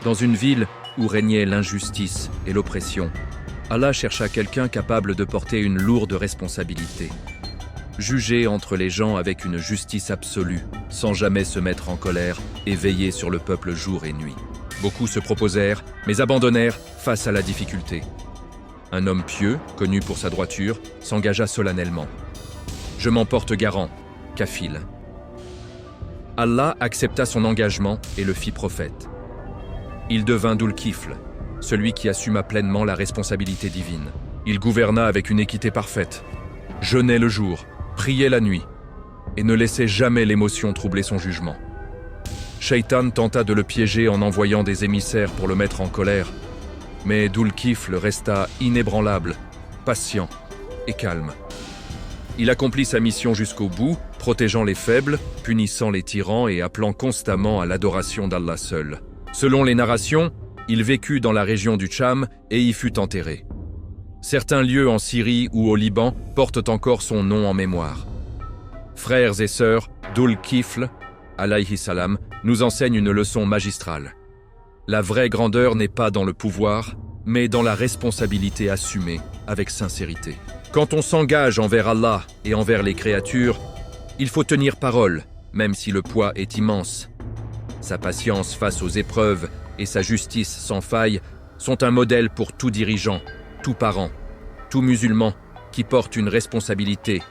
Dans une ville où régnait l'injustice et l'oppression, Allah chercha quelqu'un capable de porter une lourde responsabilité. Juger entre les gens avec une justice absolue, sans jamais se mettre en colère et veiller sur le peuple jour et nuit. Beaucoup se proposèrent, mais abandonnèrent face à la difficulté. Un homme pieux, connu pour sa droiture, s'engagea solennellement. « Je m'en porte garant, kafil. » Allah accepta son engagement et le fit prophète. Il devint Dhul Kifl, celui qui assuma pleinement la responsabilité divine. Il gouverna avec une équité parfaite, jeûnait le jour, priait la nuit, et ne laissait jamais l'émotion troubler son jugement. Shaitan tenta de le piéger en envoyant des émissaires pour le mettre en colère, mais Dhul Kifl resta inébranlable, patient et calme. Il accomplit sa mission jusqu'au bout, protégeant les faibles, punissant les tyrans et appelant constamment à l'adoration d'Allah seul. Selon les narrations, il vécut dans la région du Cham et y fut enterré. Certains lieux en Syrie ou au Liban portent encore son nom en mémoire. Frères et sœurs, Dhul Kifl, alayhi salam, nous enseigne une leçon magistrale. La vraie grandeur n'est pas dans le pouvoir, mais dans la responsabilité assumée avec sincérité. Quand on s'engage envers Allah et envers les créatures, il faut tenir parole, même si le poids est immense. Sa patience face aux épreuves et sa justice sans faille sont un modèle pour tout dirigeant, tout parent, tout musulman qui porte une responsabilité,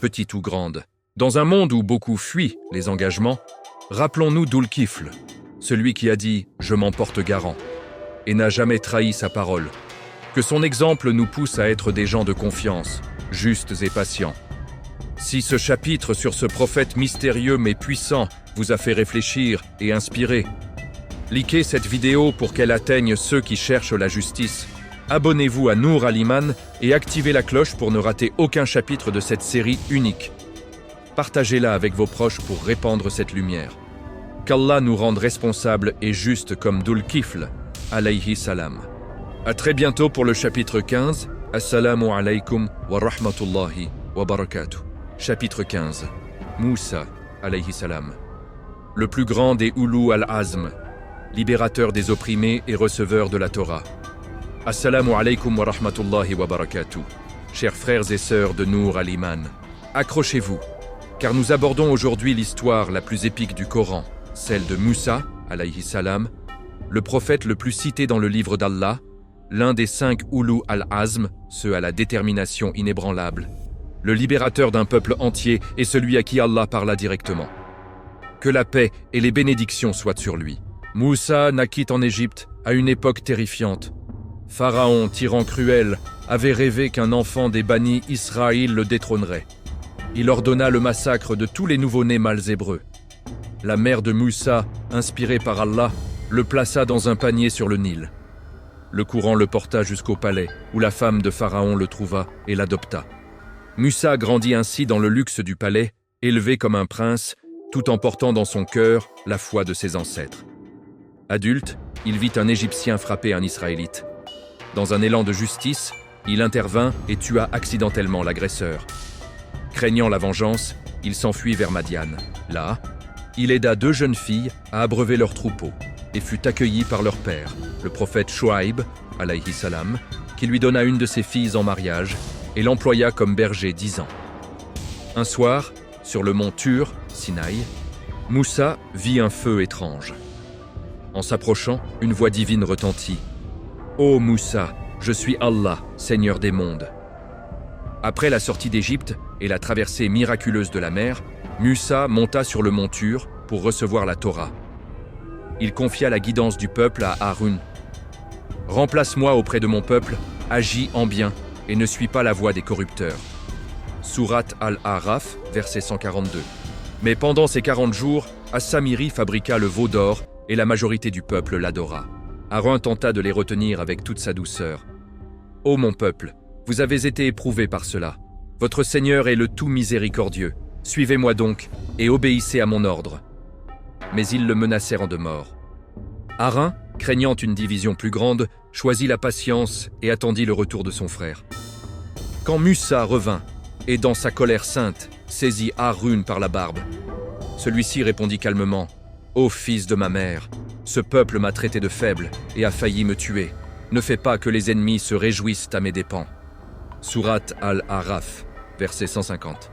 petite ou grande. Dans un monde où beaucoup fuient les engagements, rappelons-nous Dhul Kifl, celui qui a dit « Je m'en porte garant » et n'a jamais trahi sa parole. Que son exemple nous pousse à être des gens de confiance, justes et patients. Si ce chapitre sur ce prophète mystérieux mais puissant vous a fait réfléchir et inspirer, likez cette vidéo pour qu'elle atteigne ceux qui cherchent la justice. Abonnez-vous à Nour al-Iman et activez la cloche pour ne rater aucun chapitre de cette série unique. Partagez-la avec vos proches pour répandre cette lumière. Qu'Allah nous rende responsables et justes comme Dhul Kifl, alayhi salam. À très bientôt pour le chapitre 15. Assalamu alaikum wa rahmatullahi wa barakatuh. Chapitre 15. Moussa, alayhi salam. Le plus grand des Ulou al-Azm, libérateur des opprimés et receveur de la Torah. Assalamu alaikum wa rahmatullahi wa barakatuh. Chers frères et sœurs de Nour al-Iman, accrochez-vous, car nous abordons aujourd'hui l'histoire la plus épique du Coran, celle de Moussa, alayhi salam, le prophète le plus cité dans le livre d'Allah, l'un des 5 Ulou al-Azm, ceux à la détermination inébranlable, le libérateur d'un peuple entier et celui à qui Allah parla directement. Que la paix et les bénédictions soient sur lui. Moussa naquit en Égypte à une époque terrifiante. Pharaon, tyran cruel, avait rêvé qu'un enfant des Bani Israël le détrônerait. Il ordonna le massacre de tous les nouveau-nés mâles hébreux. La mère de Moussa, inspirée par Allah, le plaça dans un panier sur le Nil. Le courant le porta jusqu'au palais, où la femme de Pharaon le trouva et l'adopta. Musa grandit ainsi dans le luxe du palais, élevé comme un prince, tout en portant dans son cœur la foi de ses ancêtres. Adulte, il vit un Égyptien frapper un Israélite. Dans un élan de justice, il intervint et tua accidentellement l'agresseur. Craignant la vengeance, il s'enfuit vers Madian. Là, il aida 2 jeunes filles à abreuver leurs troupeaux et fut accueilli par leur père, le prophète Chouaïb, alayhi salam, qui lui donna une de ses filles en mariage et l'employa comme berger 10 ans. Un soir, sur le mont Tur, Sinaï, Moussa vit un feu étrange. En s'approchant, une voix divine retentit. « Ô Moussa, je suis Allah, Seigneur des mondes. » Après la sortie d'Égypte et la traversée miraculeuse de la mer, Moussa monta sur le mont Tur pour recevoir la Torah. Il confia la guidance du peuple à Haroun. « Remplace-moi auprès de mon peuple, agis en bien et ne suis pas la voie des corrupteurs. » Sourate Al-A'raf, verset 142. Mais pendant ces 40 jours, As-Samiri fabriqua le veau d'or et la majorité du peuple l'adora. Aaron tenta de les retenir avec toute sa douceur. « Ô mon peuple, vous avez été éprouvés par cela. Votre Seigneur est le tout miséricordieux. Suivez-moi donc et obéissez à mon ordre. » Mais ils le menacèrent de mort. Aaron, craignant une division plus grande, choisit la patience et attendit le retour de son frère. Quand Moussa revint, et dans sa colère sainte, saisit Haroun par la barbe, celui-ci répondit calmement « Ô fils de ma mère, ce peuple m'a traité de faible et a failli me tuer. Ne fais pas que les ennemis se réjouissent à mes dépens. » Sourate Al-A'raf, verset 150.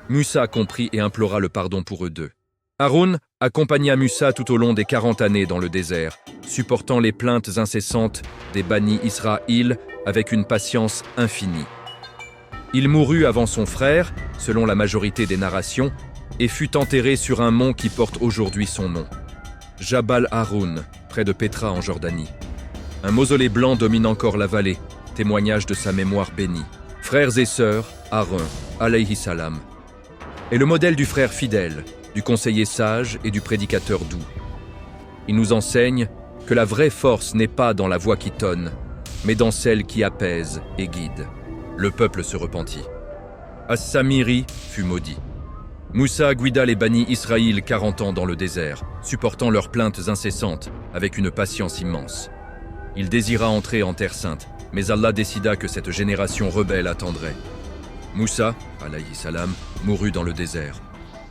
Moussa comprit et implora le pardon pour eux deux. Haroun accompagna Moussa tout au long des 40 années dans le désert, supportant les plaintes incessantes des Bani Israël avec une patience infinie. Il mourut avant son frère, selon la majorité des narrations, et fut enterré sur un mont qui porte aujourd'hui son nom. Jabal Haroun, près de Pétra en Jordanie. Un mausolée blanc domine encore la vallée, témoignage de sa mémoire bénie. Frères et sœurs, Haroun, alayhi salam, est le modèle du frère fidèle, du conseiller sage et du prédicateur doux. Il nous enseigne que la vraie force n'est pas dans la voix qui tonne, mais dans celle qui apaise et guide. Le peuple se repentit. As-Samiri fut maudit. Moussa guida les Bani Israël 40 ans dans le désert, supportant leurs plaintes incessantes avec une patience immense. Il désira entrer en terre sainte, mais Allah décida que cette génération rebelle attendrait. Moussa, alayhi salam, mourut dans le désert.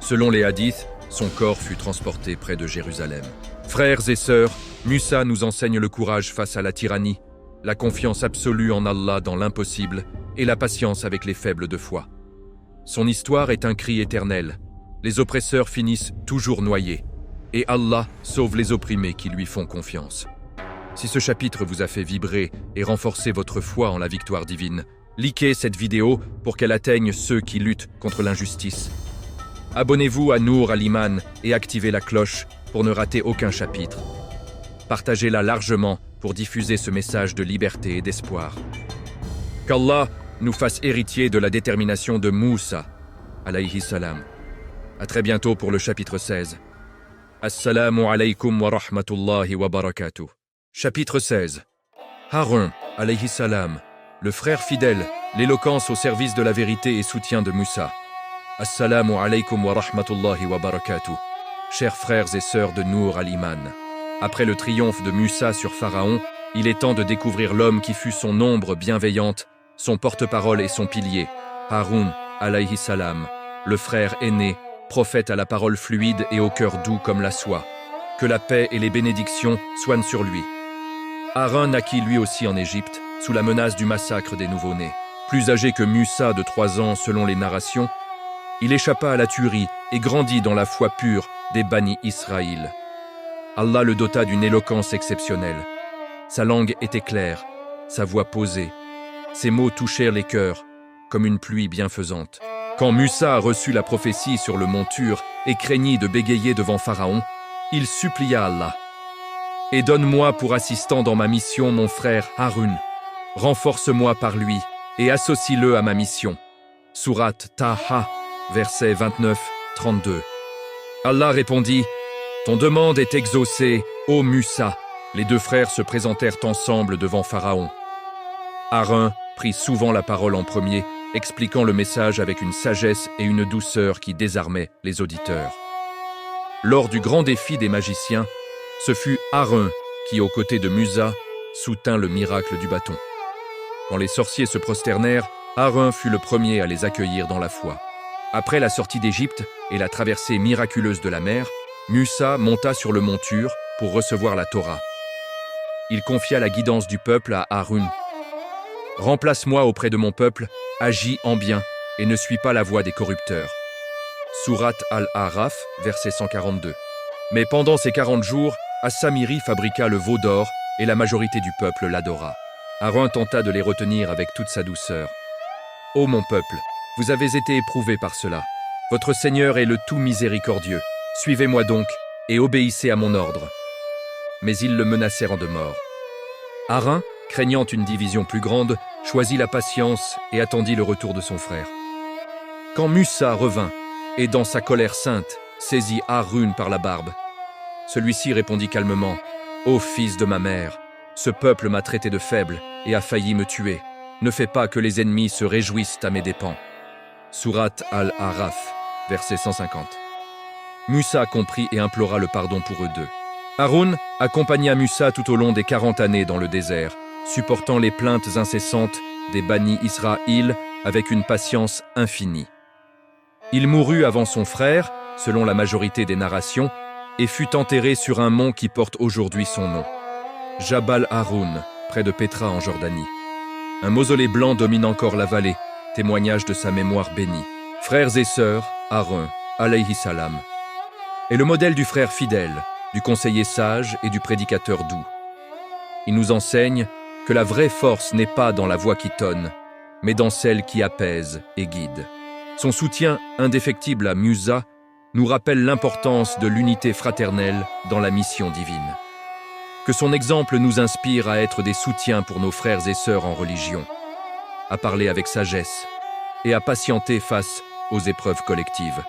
Selon les hadiths, son corps fut transporté près de Jérusalem. Frères et sœurs, Moussa nous enseigne le courage face à la tyrannie, la confiance absolue en Allah dans l'impossible et la patience avec les faibles de foi. Son histoire est un cri éternel. Les oppresseurs finissent toujours noyés, et Allah sauve les opprimés qui lui font confiance. Si ce chapitre vous a fait vibrer et renforcer votre foi en la victoire divine, likez cette vidéo pour qu'elle atteigne ceux qui luttent contre l'injustice. Abonnez-vous à Nour Al-Iman et activez la cloche pour ne rater aucun chapitre. Partagez-la largement pour diffuser ce message de liberté et d'espoir. Qu'Allah nous fasse héritiers de la détermination de Moussa, alayhi salam. À très bientôt pour le chapitre 16. Assalamu alaykum wa rahmatullahi wa barakatuh. Chapitre 16. Haroun, alayhi salam, le frère fidèle, l'éloquence au service de la vérité et soutien de Moussa. Assalamu alaykum wa rahmatullahi wa barakatuh. Chers frères et sœurs de Nour Al-Iman. Après le triomphe de Moussa sur Pharaon, il est temps de découvrir l'homme qui fut son ombre bienveillante, son porte-parole et son pilier, Haroun, alayhi salam, le frère aîné, prophète à la parole fluide et au cœur doux comme la soie. Que la paix et les bénédictions soient sur lui. Haroun naquit lui aussi en Égypte, sous la menace du massacre des nouveau-nés. Plus âgé que Moussa de 3 ans selon les narrations, il échappa à la tuerie et grandit dans la foi pure des Bani Israël. Allah le dota d'une éloquence exceptionnelle. Sa langue était claire, sa voix posée. Ses mots touchèrent les cœurs, comme une pluie bienfaisante. Quand Moussa reçut la prophétie sur le mont Tur et craignit de bégayer devant Pharaon, il supplia Allah. « Et donne-moi pour assistant dans ma mission mon frère Haroun. Renforce-moi par lui et associe-le à ma mission. » Sourate Taha, versets 29-32. Allah répondit « Ton demande est exaucée, ô Moussa. Les deux frères se présentèrent ensemble devant Pharaon. Harun prit souvent la parole en premier, expliquant le message avec une sagesse et une douceur qui désarmaient les auditeurs. Lors du grand défi des magiciens, ce fut Harun qui, aux côtés de Musa, soutint le miracle du bâton. Quand les sorciers se prosternèrent, Harun fut le premier à les accueillir dans la foi. Après la sortie d'Égypte et la traversée miraculeuse de la mer, Musa monta sur le mont Tur pour recevoir la Torah. Il confia la guidance du peuple à Harun. « Remplace-moi auprès de mon peuple, agis en bien et ne suis pas la voie des corrupteurs. » Sourate Al-A'raf, verset 142. Mais pendant ces 40 jours, As-Samiri fabriqua le veau d'or et la majorité du peuple l'adora. Harun tenta de les retenir avec toute sa douceur. « Ô mon peuple, vous avez été éprouvés par cela. Votre Seigneur est le tout miséricordieux. Suivez-moi donc et obéissez à mon ordre. » Mais ils le menacèrent de mort. Harun, craignant une division plus grande, choisit la patience et attendit le retour de son frère. Quand Musa revint, et dans sa colère sainte, saisit Harun par la barbe, celui-ci répondit calmement « Ô fils de ma mère, ce peuple m'a traité de faible et a failli me tuer. Ne fais pas que les ennemis se réjouissent à mes dépens. » Sourate Al-A'raf, verset 150. Musa comprit et implora le pardon pour eux deux. Harun accompagna Musa tout au long des 40 années dans le désert, supportant les plaintes incessantes des Bani Israël avec une patience infinie. Il mourut avant son frère, selon la majorité des narrations, et fut enterré sur un mont qui porte aujourd'hui son nom, Jabal Haroun, près de Pétra en Jordanie. Un mausolée blanc domine encore la vallée, témoignage de sa mémoire bénie. Frères et sœurs, Harun, alayhi salam, est le modèle du frère fidèle, du conseiller sage et du prédicateur doux. Il nous enseigne que la vraie force n'est pas dans la voix qui tonne, mais dans celle qui apaise et guide. Son soutien indéfectible à Musa nous rappelle l'importance de l'unité fraternelle dans la mission divine. Que son exemple nous inspire à être des soutiens pour nos frères et sœurs en religion, à parler avec sagesse et à patienter face aux épreuves collectives.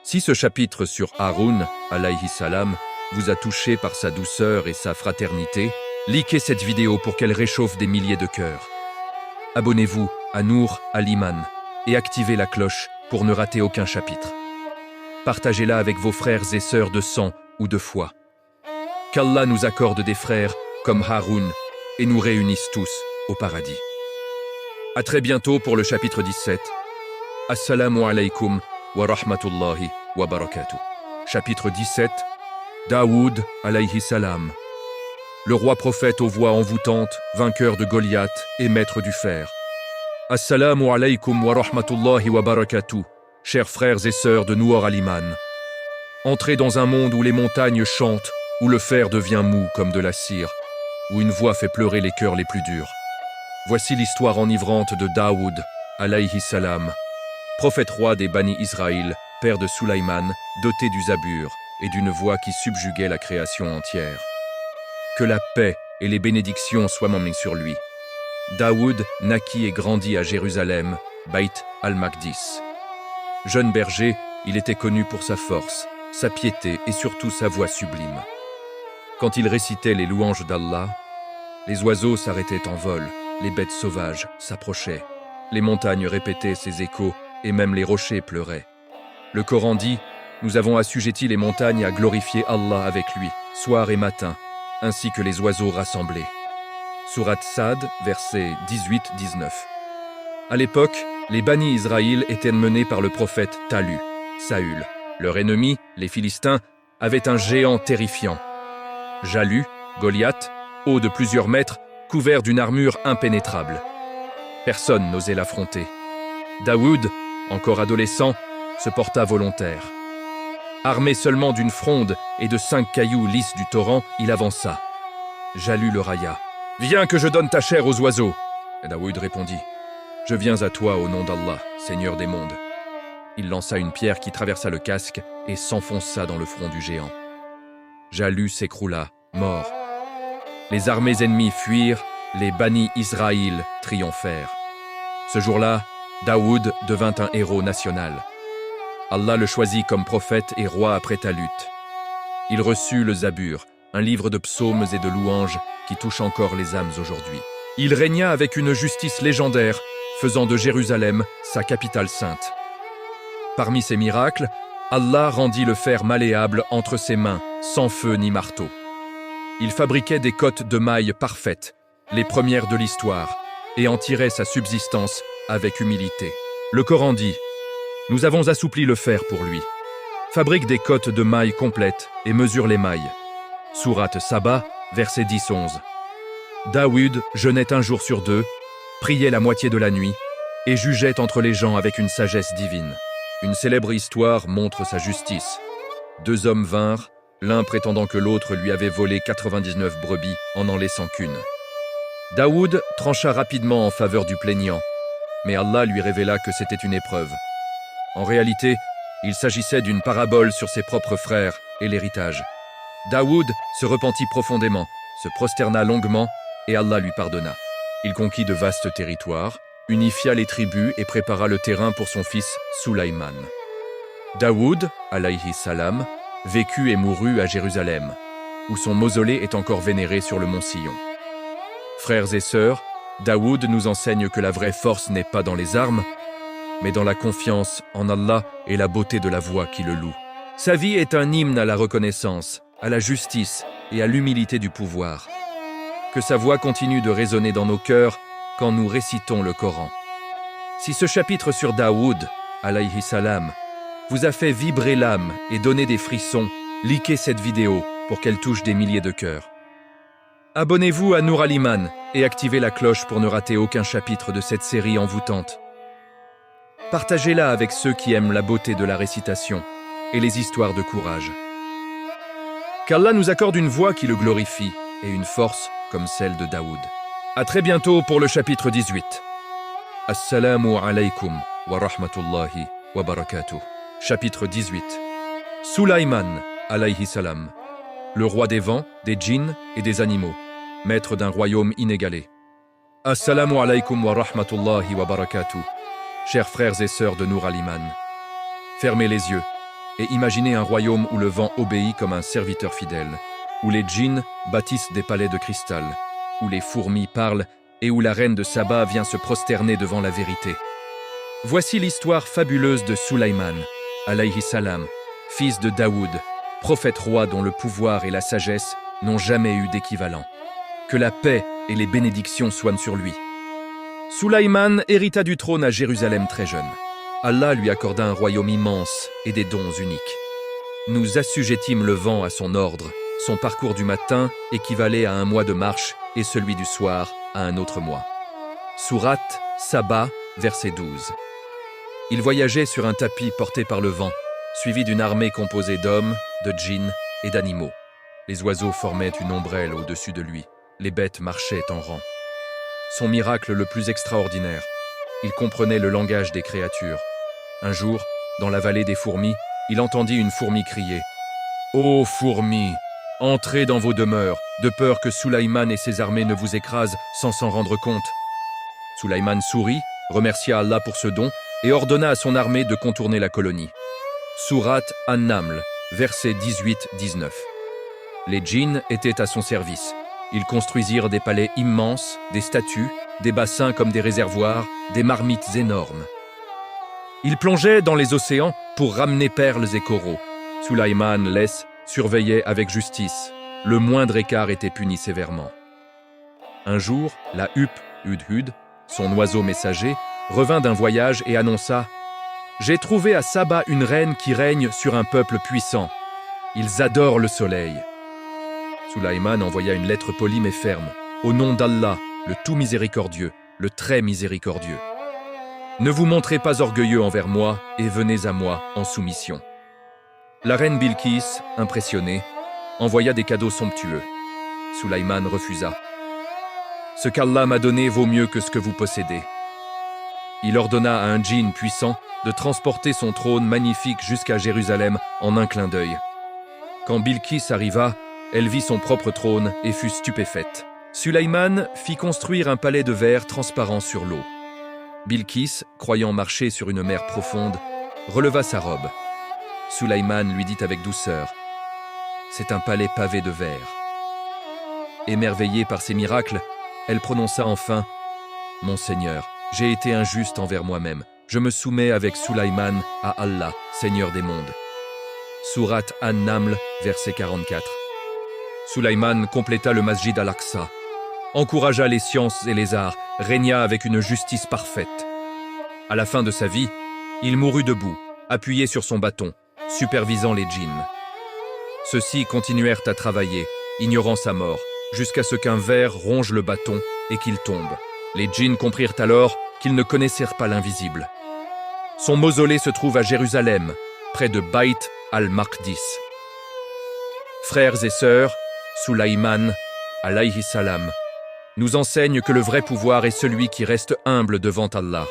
Si ce chapitre sur Haroun, alayhi salam, vous a touché par sa douceur et sa fraternité, likez cette vidéo pour qu'elle réchauffe des milliers de cœurs. Abonnez-vous à Nour al-Iman et activez la cloche pour ne rater aucun chapitre. Partagez-la avec vos frères et sœurs de sang ou de foi. Qu'Allah nous accorde des frères comme Haroun et nous réunisse tous au paradis. À très bientôt pour le chapitre 17. Assalamu alaikum wa rahmatullahi wa barakatuh. Chapitre 17. Daoud alayhi salam. Le roi prophète aux voix envoûtantes, vainqueur de Goliath et maître du fer. Assalamu alaikum wa rahmatullahi wa barakatuh, chers frères et sœurs de Nour al-Iman. Entrez dans un monde où les montagnes chantent, où le fer devient mou comme de la cire, où une voix fait pleurer les cœurs les plus durs. Voici l'histoire enivrante de Daoud, alayhi salam, prophète roi des Bani Israël, père de Sulaïman, doté du Zabur et d'une voix qui subjuguait la création entière. Que la paix et les bénédictions soient emmenées sur lui. Daoud naquit et grandit à Jérusalem, Baït al-Maqdis. Jeune berger, il était connu pour sa force, sa piété et surtout sa voix sublime. Quand il récitait les louanges d'Allah, les oiseaux s'arrêtaient en vol, les bêtes sauvages s'approchaient, les montagnes répétaient ses échos et même les rochers pleuraient. Le Coran dit « Nous avons assujetti les montagnes à glorifier Allah avec lui, soir et matin, ainsi que les oiseaux rassemblés. » Sourate Sad, versets 18-19. À l'époque, les Bani Israël étaient menés par le prophète Talu, Saül. Leur ennemi, les Philistins, avait un géant terrifiant. Jalut, Goliath, haut de plusieurs mètres, couvert d'une armure impénétrable. Personne n'osait l'affronter. Daoud, encore adolescent, se porta volontaire. Armé seulement d'une fronde et de 5 cailloux lisses du torrent, il avança. Jalut le railla. « Viens que je donne ta chair aux oiseaux !» Et Daoud répondit. « Je viens à toi au nom d'Allah, Seigneur des mondes. » Il lança une pierre qui traversa le casque et s'enfonça dans le front du géant. Jalut s'écroula, mort. Les armées ennemies fuirent, les Bani Israël triomphèrent. Ce jour-là, Daoud devint un héros national. Allah le choisit comme prophète et roi après Talut. Il reçut le Zabur, un livre de psaumes et de louanges qui touche encore les âmes aujourd'hui. Il régna avec une justice légendaire, faisant de Jérusalem sa capitale sainte. Parmi ses miracles, Allah rendit le fer malléable entre ses mains, sans feu ni marteau. Il fabriquait des cottes de mailles parfaites, les premières de l'histoire, et en tirait sa subsistance avec humilité. Le Coran dit « Nous avons assoupli le fer pour lui. Fabrique des cottes de mailles complètes et mesure les mailles. » Sourate Saba, verset 10-11. Daoud jeûnait un jour sur deux, priait la moitié de la nuit et jugeait entre les gens avec une sagesse divine. Une célèbre histoire montre sa justice. Deux hommes vinrent, l'un prétendant que l'autre lui avait volé 99 brebis en laissant qu'une. Daoud trancha rapidement en faveur du plaignant, mais Allah lui révéla que c'était une épreuve. En réalité, il s'agissait d'une parabole sur ses propres frères et l'héritage. Daoud se repentit profondément, se prosterna longuement et Allah lui pardonna. Il conquit de vastes territoires, unifia les tribus et prépara le terrain pour son fils Sulaïman. Daoud, alayhi salam, vécut et mourut à Jérusalem, où son mausolée est encore vénéré sur le mont Sion. Frères et sœurs, Daoud nous enseigne que la vraie force n'est pas dans les armes, mais dans la confiance en Allah et la beauté de la voix qui le loue. Sa vie est un hymne à la reconnaissance, à la justice et à l'humilité du pouvoir. Que sa voix continue de résonner dans nos cœurs quand nous récitons le Coran. Si ce chapitre sur Daoud, alayhi salam, vous a fait vibrer l'âme et donner des frissons, likez cette vidéo pour qu'elle touche des milliers de cœurs. Abonnez-vous à Nour Al-Iman et activez la cloche pour ne rater aucun chapitre de cette série envoûtante. Partagez-la avec ceux qui aiment la beauté de la récitation et les histoires de courage. Qu'Allah nous accorde une voix qui le glorifie et une force comme celle de Daoud. À très bientôt pour le chapitre 18. Assalamu alaykum wa rahmatullahi wa barakatuh. Chapitre 18. Sulaïman, alayhi salam. Le roi des vents, des djinns et des animaux, maître d'un royaume inégalé. Assalamu alaykum wa rahmatullahi wa barakatuh. Chers frères et sœurs de Nour Al-Iman, fermez les yeux et imaginez un royaume où le vent obéit comme un serviteur fidèle, où les djinns bâtissent des palais de cristal, où les fourmis parlent et où la reine de Saba vient se prosterner devant la vérité. Voici l'histoire fabuleuse de Sulaïman, alayhi salam, fils de Daoud, prophète roi dont le pouvoir et la sagesse n'ont jamais eu d'équivalent. Que la paix et les bénédictions soient sur lui. Sulaïman hérita du trône à Jérusalem très jeune. Allah lui accorda un royaume immense et des dons uniques. Nous assujettîmes le vent à son ordre. Son parcours du matin équivalait à un mois de marche et celui du soir à un autre mois. Sourate Saba, verset 12. Il voyageait sur un tapis porté par le vent, suivi d'une armée composée d'hommes, de djinns et d'animaux. Les oiseaux formaient une ombrelle au-dessus de lui. Les bêtes marchaient en rang. Son miracle le plus extraordinaire, il comprenait le langage des créatures. Un jour, dans la vallée des fourmis, il entendit une fourmi crier « Ô fourmis, entrez dans vos demeures, de peur que Sulaïman et ses armées ne vous écrasent sans s'en rendre compte. » Sulaïman sourit, remercia Allah pour ce don et ordonna à son armée de contourner la colonie. Sourate An-Naml, versets 18-19. Les djinns étaient à son service. Ils construisirent des palais immenses, des statues, des bassins comme des réservoirs, des marmites énormes. Ils plongeaient dans les océans pour ramener perles et coraux. Sulaïman surveillait avec justice. Le moindre écart était puni sévèrement. Un jour, la huppe Hudhud, son oiseau messager, revint d'un voyage et annonça « J'ai trouvé à Saba une reine qui règne sur un peuple puissant. Ils adorent le soleil. » Sulaïman envoya une lettre polie mais ferme. « Au nom d'Allah, le tout miséricordieux, le très miséricordieux. Ne vous montrez pas orgueilleux envers moi et venez à moi en soumission. » La reine Bilqis, impressionnée, envoya des cadeaux somptueux. Sulaïman refusa. « Ce qu'Allah m'a donné vaut mieux que ce que vous possédez. » Il ordonna à un djinn puissant de transporter son trône magnifique jusqu'à Jérusalem en un clin d'œil. Quand Bilqis arriva, elle vit son propre trône et fut stupéfaite. Sulaïman fit construire un palais de verre transparent sur l'eau. Bilqis, croyant marcher sur une mer profonde, releva sa robe. Sulaïman lui dit avec douceur « C'est un palais pavé de verre. Émerveillée par ces miracles, elle prononça enfin « Mon Seigneur, j'ai été injuste envers moi-même. Je me soumets avec Sulaïman à Allah, Seigneur des mondes. » Sourate An-Naml, verset 44. Sulaïman compléta le Masjid al-Aqsa, encouragea les sciences et les arts, régna avec une justice parfaite. À la fin de sa vie, il mourut debout, appuyé sur son bâton, supervisant les djinns. Ceux-ci continuèrent à travailler, ignorant sa mort, jusqu'à ce qu'un ver ronge le bâton et qu'il tombe. Les djinns comprirent alors qu'ils ne connaissaient pas l'invisible. Son mausolée se trouve à Jérusalem, près de Bayt al-Maqdis. Frères et sœurs, Sulaïman, alayhi salam, nous enseigne que le vrai pouvoir est celui qui reste humble devant Allah.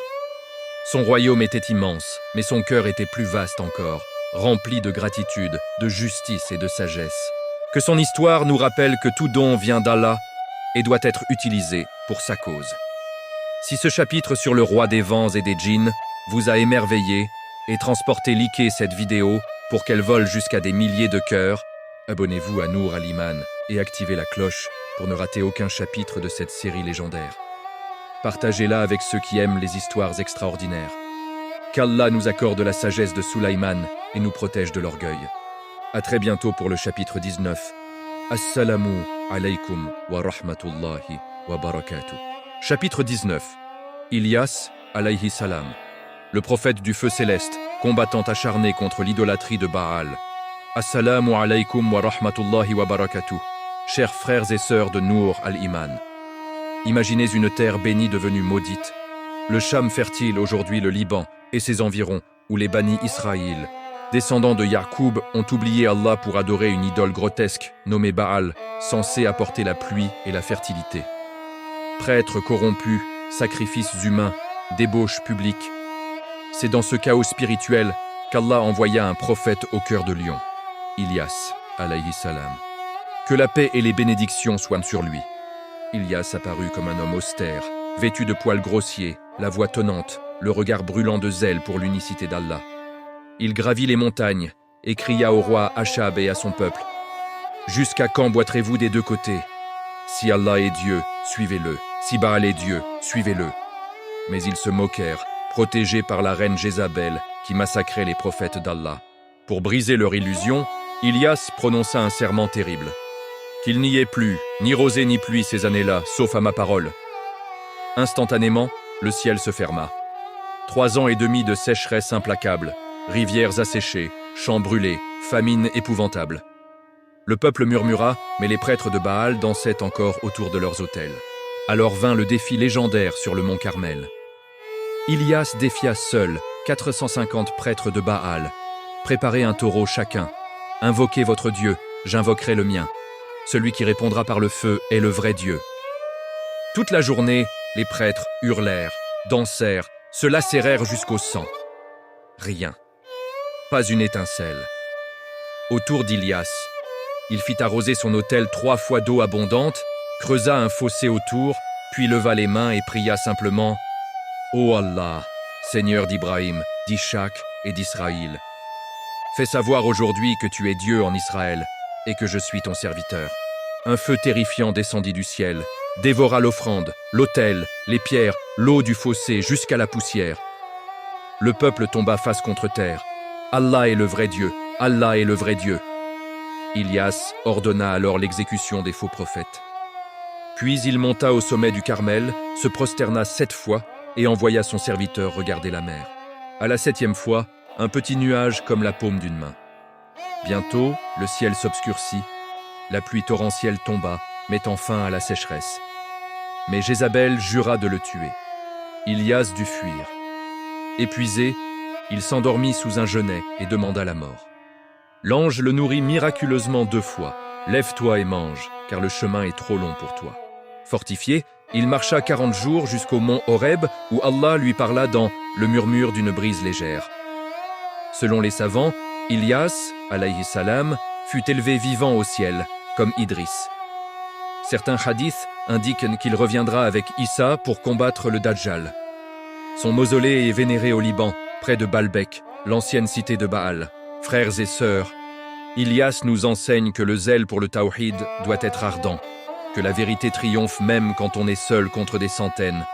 Son royaume était immense, mais son cœur était plus vaste encore, rempli de gratitude, de justice et de sagesse. Que son histoire nous rappelle que tout don vient d'Allah et doit être utilisé pour sa cause. Si ce chapitre sur le roi des vents et des djinns vous a émerveillé et transporté liker cette vidéo pour qu'elle vole jusqu'à des milliers de cœurs, abonnez-vous à Nour al-Iman et activez la cloche pour ne rater aucun chapitre de cette série légendaire. Partagez-la avec ceux qui aiment les histoires extraordinaires. Qu'Allah nous accorde la sagesse de Sulaïman et nous protège de l'orgueil. À très bientôt pour le chapitre 19. Assalamu alaykum wa rahmatullahi wa barakatuh. Chapitre 19. Ilyas alayhi salam. Le prophète du feu céleste, combattant acharné contre l'idolâtrie de Baal. Assalamu alaykum wa rahmatullahi wa barakatuh. Chers frères et sœurs de Nour al-Iman. Imaginez une terre bénie devenue maudite. Le Cham fertile, aujourd'hui le Liban et ses environs, où les bannis Israël, descendants de Ya'qub, ont oublié Allah pour adorer une idole grotesque nommée Baal, censée apporter la pluie et la fertilité. Prêtres corrompus, sacrifices humains, débauches publiques. C'est dans ce chaos spirituel qu'Allah envoya un prophète au cœur de lion, Ilyas, alayhi salam. Que la paix et les bénédictions soient sur lui. Ilyas apparut comme un homme austère, vêtu de poils grossiers, la voix tonnante, le regard brûlant de zèle pour l'unicité d'Allah. Il gravit les montagnes et cria au roi Achab et à son peuple « Jusqu'à quand boiterez-vous des deux côtés? Si Allah est Dieu, suivez-le. Si Baal est Dieu, suivez-le. » Mais ils se moquèrent, protégés par la reine Jézabel qui massacrait les prophètes d'Allah. Pour briser leur illusion, Ilyas prononça un serment terrible. Qu'il n'y ait plus, ni rosée ni pluie ces années-là, sauf à ma parole. Instantanément, le ciel se ferma. 3 ans et demi de sécheresse implacable, rivières asséchées, champs brûlés, famine épouvantable. Le peuple murmura, mais les prêtres de Baal dansaient encore autour de leurs autels. Alors vint le défi légendaire sur le mont Carmel. Ilyas défia seul 450 prêtres de Baal. Préparez un taureau chacun. Invoquez votre Dieu, j'invoquerai le mien. Celui qui répondra par le feu est le vrai Dieu. Toute la journée, les prêtres hurlèrent, dansèrent, se lacérèrent jusqu'au sang. Rien. Pas une étincelle. Autour d'Ilyas, il fit arroser son autel 3 fois d'eau abondante, creusa un fossé autour, puis leva les mains et pria simplement « Ô Allah, Seigneur d'Ibrahim, d'Ishak et d'Israël, fais savoir aujourd'hui que tu es Dieu en Israël et que je suis ton serviteur. » Un feu terrifiant descendit du ciel, dévora l'offrande, l'autel, les pierres, l'eau du fossé jusqu'à la poussière. Le peuple tomba face contre terre. Allah est le vrai Dieu, Allah est le vrai Dieu. Ilyas ordonna alors l'exécution des faux prophètes. Puis il monta au sommet du Carmel, se prosterna 7 fois et envoya son serviteur regarder la mer. À la 7e fois, un petit nuage comme la paume d'une main. Bientôt, le ciel s'obscurcit, la pluie torrentielle tomba, mettant fin à la sécheresse. Mais Jézabel jura de le tuer. Ilyas dut fuir. Épuisé, il s'endormit sous un genêt et demanda la mort. L'ange le nourrit miraculeusement 2 fois. « Lève-toi et mange, car le chemin est trop long pour toi. » Fortifié, il marcha 40 jours jusqu'au mont Horeb, où Allah lui parla dans le murmure d'une brise légère. Selon les savants, Ilyas, alayhi salam, fut élevé vivant au ciel, comme Idriss. Certains hadiths indiquent qu'il reviendra avec Issa pour combattre le Dajjal. Son mausolée est vénéré au Liban, près de Baalbek, l'ancienne cité de Baal. Frères et sœurs, Ilyas nous enseigne que le zèle pour le tawhid doit être ardent. que la vérité triomphe même quand on est seul contre des centaines,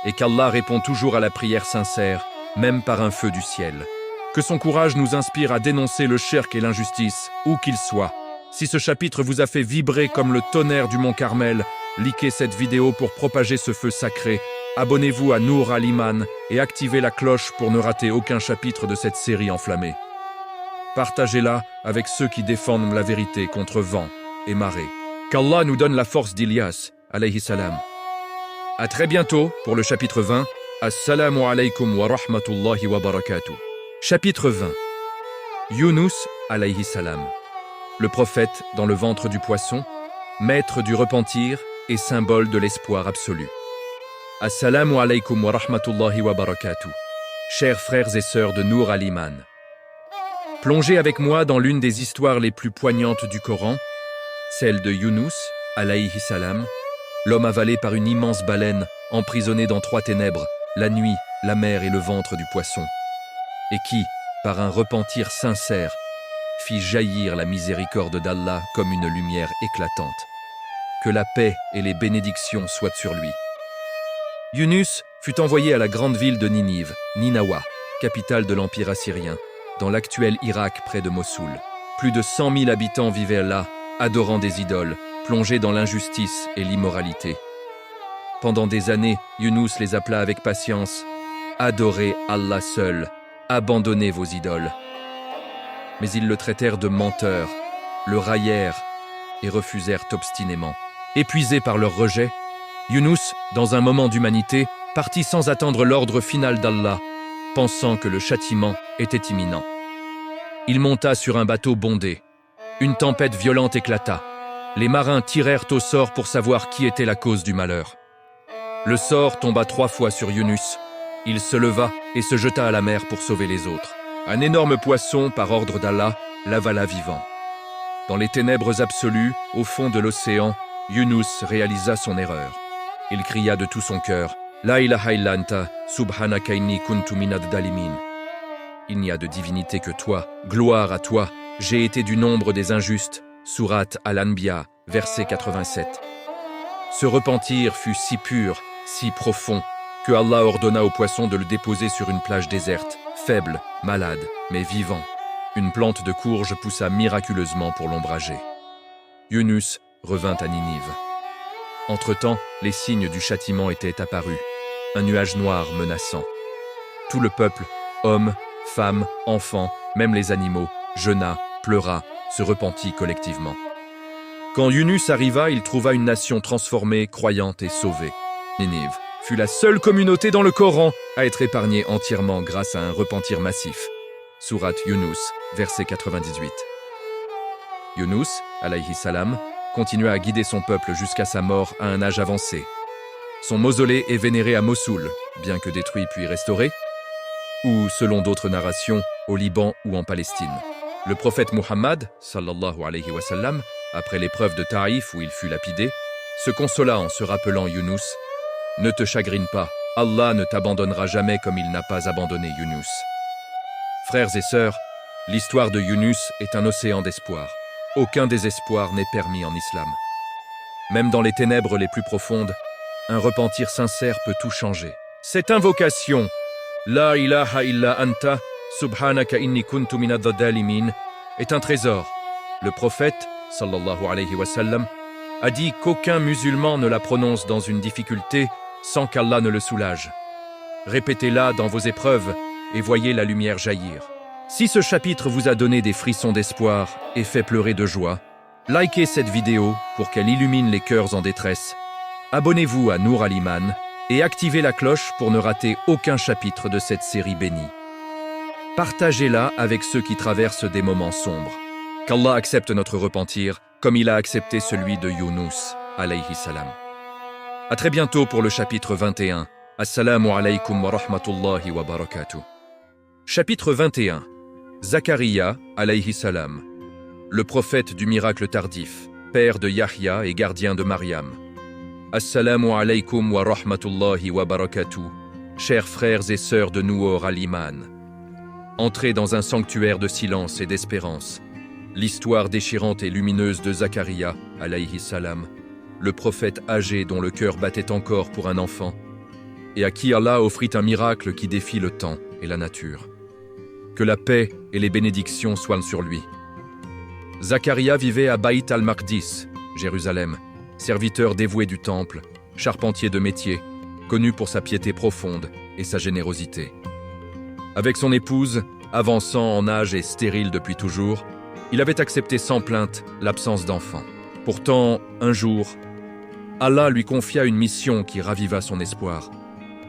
et qu'Allah répond toujours à la prière sincère, même par un feu du ciel. Que son courage nous inspire à dénoncer le shirk et l'injustice, où qu'il soit. Si ce chapitre vous a fait vibrer comme le tonnerre du mont Carmel, likez cette vidéo pour propager ce feu sacré. Abonnez-vous à Nour al-Iman et activez la cloche pour ne rater aucun chapitre de cette série enflammée. Partagez-la avec ceux qui défendent la vérité contre vent et marée. Qu'Allah nous donne la force d'Ilyas, alayhi salam. À très bientôt pour le chapitre 20. Assalamu alaykum wa rahmatullahi wa barakatuh. Chapitre 20. Yunus, alayhi salam. Le prophète dans le ventre du poisson, maître du repentir et symbole de l'espoir absolu. Assalamu alaykum wa rahmatullahi wa barakatuh. Chers frères et sœurs de Nour al-Iman. Plongez avec moi dans l'une des histoires les plus poignantes du Coran, celle de Yunus, alayhi salam, l'homme avalé par une immense baleine, emprisonné dans 3 ténèbres, la nuit, la mer et le ventre du poisson, et qui, par un repentir sincère, fit jaillir la miséricorde d'Allah comme une lumière éclatante. Que la paix et les bénédictions soient sur lui. Yunus fut envoyé à la grande ville de Ninive, Ninawa, capitale de l'Empire assyrien, dans l'actuel Irak près de Mossoul. Plus de 100 000 habitants vivaient là, adorant des idoles, plongés dans l'injustice et l'immoralité. Pendant des années, Yunus les appela avec patience « Adorez Allah seul, abandonnez vos idoles ». Mais ils le traitèrent de menteur, le raillèrent et refusèrent obstinément. Épuisé par leur rejet, Yunus, dans un moment d'humanité, partit sans attendre l'ordre final d'Allah, pensant que le châtiment était imminent. Il monta sur un bateau bondé. Une tempête violente éclata. Les marins tirèrent au sort pour savoir qui était la cause du malheur. Le sort tomba 3 fois sur Yunus. Il se leva et se jeta à la mer pour sauver les autres. Un énorme poisson, par ordre d'Allah, l'avala vivant. Dans les ténèbres absolues, au fond de l'océan, Yunus réalisa son erreur. Il cria de tout son cœur « La ilaha illa anta, subhanaka inni kuntu minad dalimin » Il n'y a de divinité que toi, gloire à toi, j'ai été du nombre des injustes. Sourate Al-Anbiya, verset 87. Ce repentir fut si pur, si profond, que Allah ordonna au poisson de le déposer sur une plage déserte, faible, malade, mais vivant. Une plante de courge poussa miraculeusement pour l'ombrager. Yunus revint à Ninive. Entre-temps, les signes du châtiment étaient apparus. Un nuage noir menaçant. Tout le peuple, hommes, femmes, enfants, même les animaux, jeûna, pleura, se repentit collectivement. Quand Yunus arriva, il trouva une nation transformée, croyante et sauvée. Ninive fut la seule communauté dans le Coran à être épargnée entièrement grâce à un repentir massif. Sourate Yunus, verset 98. Yunus, alayhi salam, continua à guider son peuple jusqu'à sa mort à un âge avancé. Son mausolée est vénéré à Mossoul, bien que détruit puis restauré, ou, selon d'autres narrations, au Liban ou en Palestine. Le prophète Muhammad, sallallahu alayhi wa sallam, après l'épreuve de Taïf où il fut lapidé, se consola en se rappelant Yunus. « Ne te chagrine pas, Allah ne t'abandonnera jamais comme il n'a pas abandonné Yunus. » Frères et sœurs, l'histoire de Yunus est un océan d'espoir. Aucun désespoir n'est permis en islam. Même dans les ténèbres les plus profondes, un repentir sincère peut tout changer. Cette invocation, « La ilaha illa anta, subhanaka inni kuntu minadh dalimin » est un trésor. Le prophète, sallallahu alayhi wa sallam, a dit qu'aucun musulman ne la prononce dans une difficulté sans qu'Allah ne le soulage. Répétez-la dans vos épreuves et voyez la lumière jaillir. Si ce chapitre vous a donné des frissons d'espoir et fait pleurer de joie, likez cette vidéo pour qu'elle illumine les cœurs en détresse. Abonnez-vous à Nour al-Iman et activez la cloche pour ne rater aucun chapitre de cette série bénie. Partagez-la avec ceux qui traversent des moments sombres. Qu'Allah accepte notre repentir comme il a accepté celui de Yunus, alayhi salam. À très bientôt pour le chapitre 21. Assalamu alaykum wa rahmatullahi wa barakatuh. Chapitre 21. Zacharia, alayhi salam. Le prophète du miracle tardif, père de Yahya et gardien de Mariam. Assalamu alaykum wa rahmatullahi wa barakatuh. Chers frères et sœurs de Nour al-Iman. Entrez dans un sanctuaire de silence et d'espérance. L'histoire déchirante et lumineuse de Zacharia, alayhi salam, le prophète âgé dont le cœur battait encore pour un enfant, et à qui Allah offrit un miracle qui défie le temps et la nature. Que la paix et les bénédictions soient sur lui. Zacharia vivait à Baït al-Maqdis, Jérusalem, serviteur dévoué du temple, charpentier de métier, connu pour sa piété profonde et sa générosité. Avec son épouse, avançant en âge et stérile depuis toujours, il avait accepté sans plainte l'absence d'enfant. Pourtant, un jour, Allah lui confia une mission qui raviva son espoir.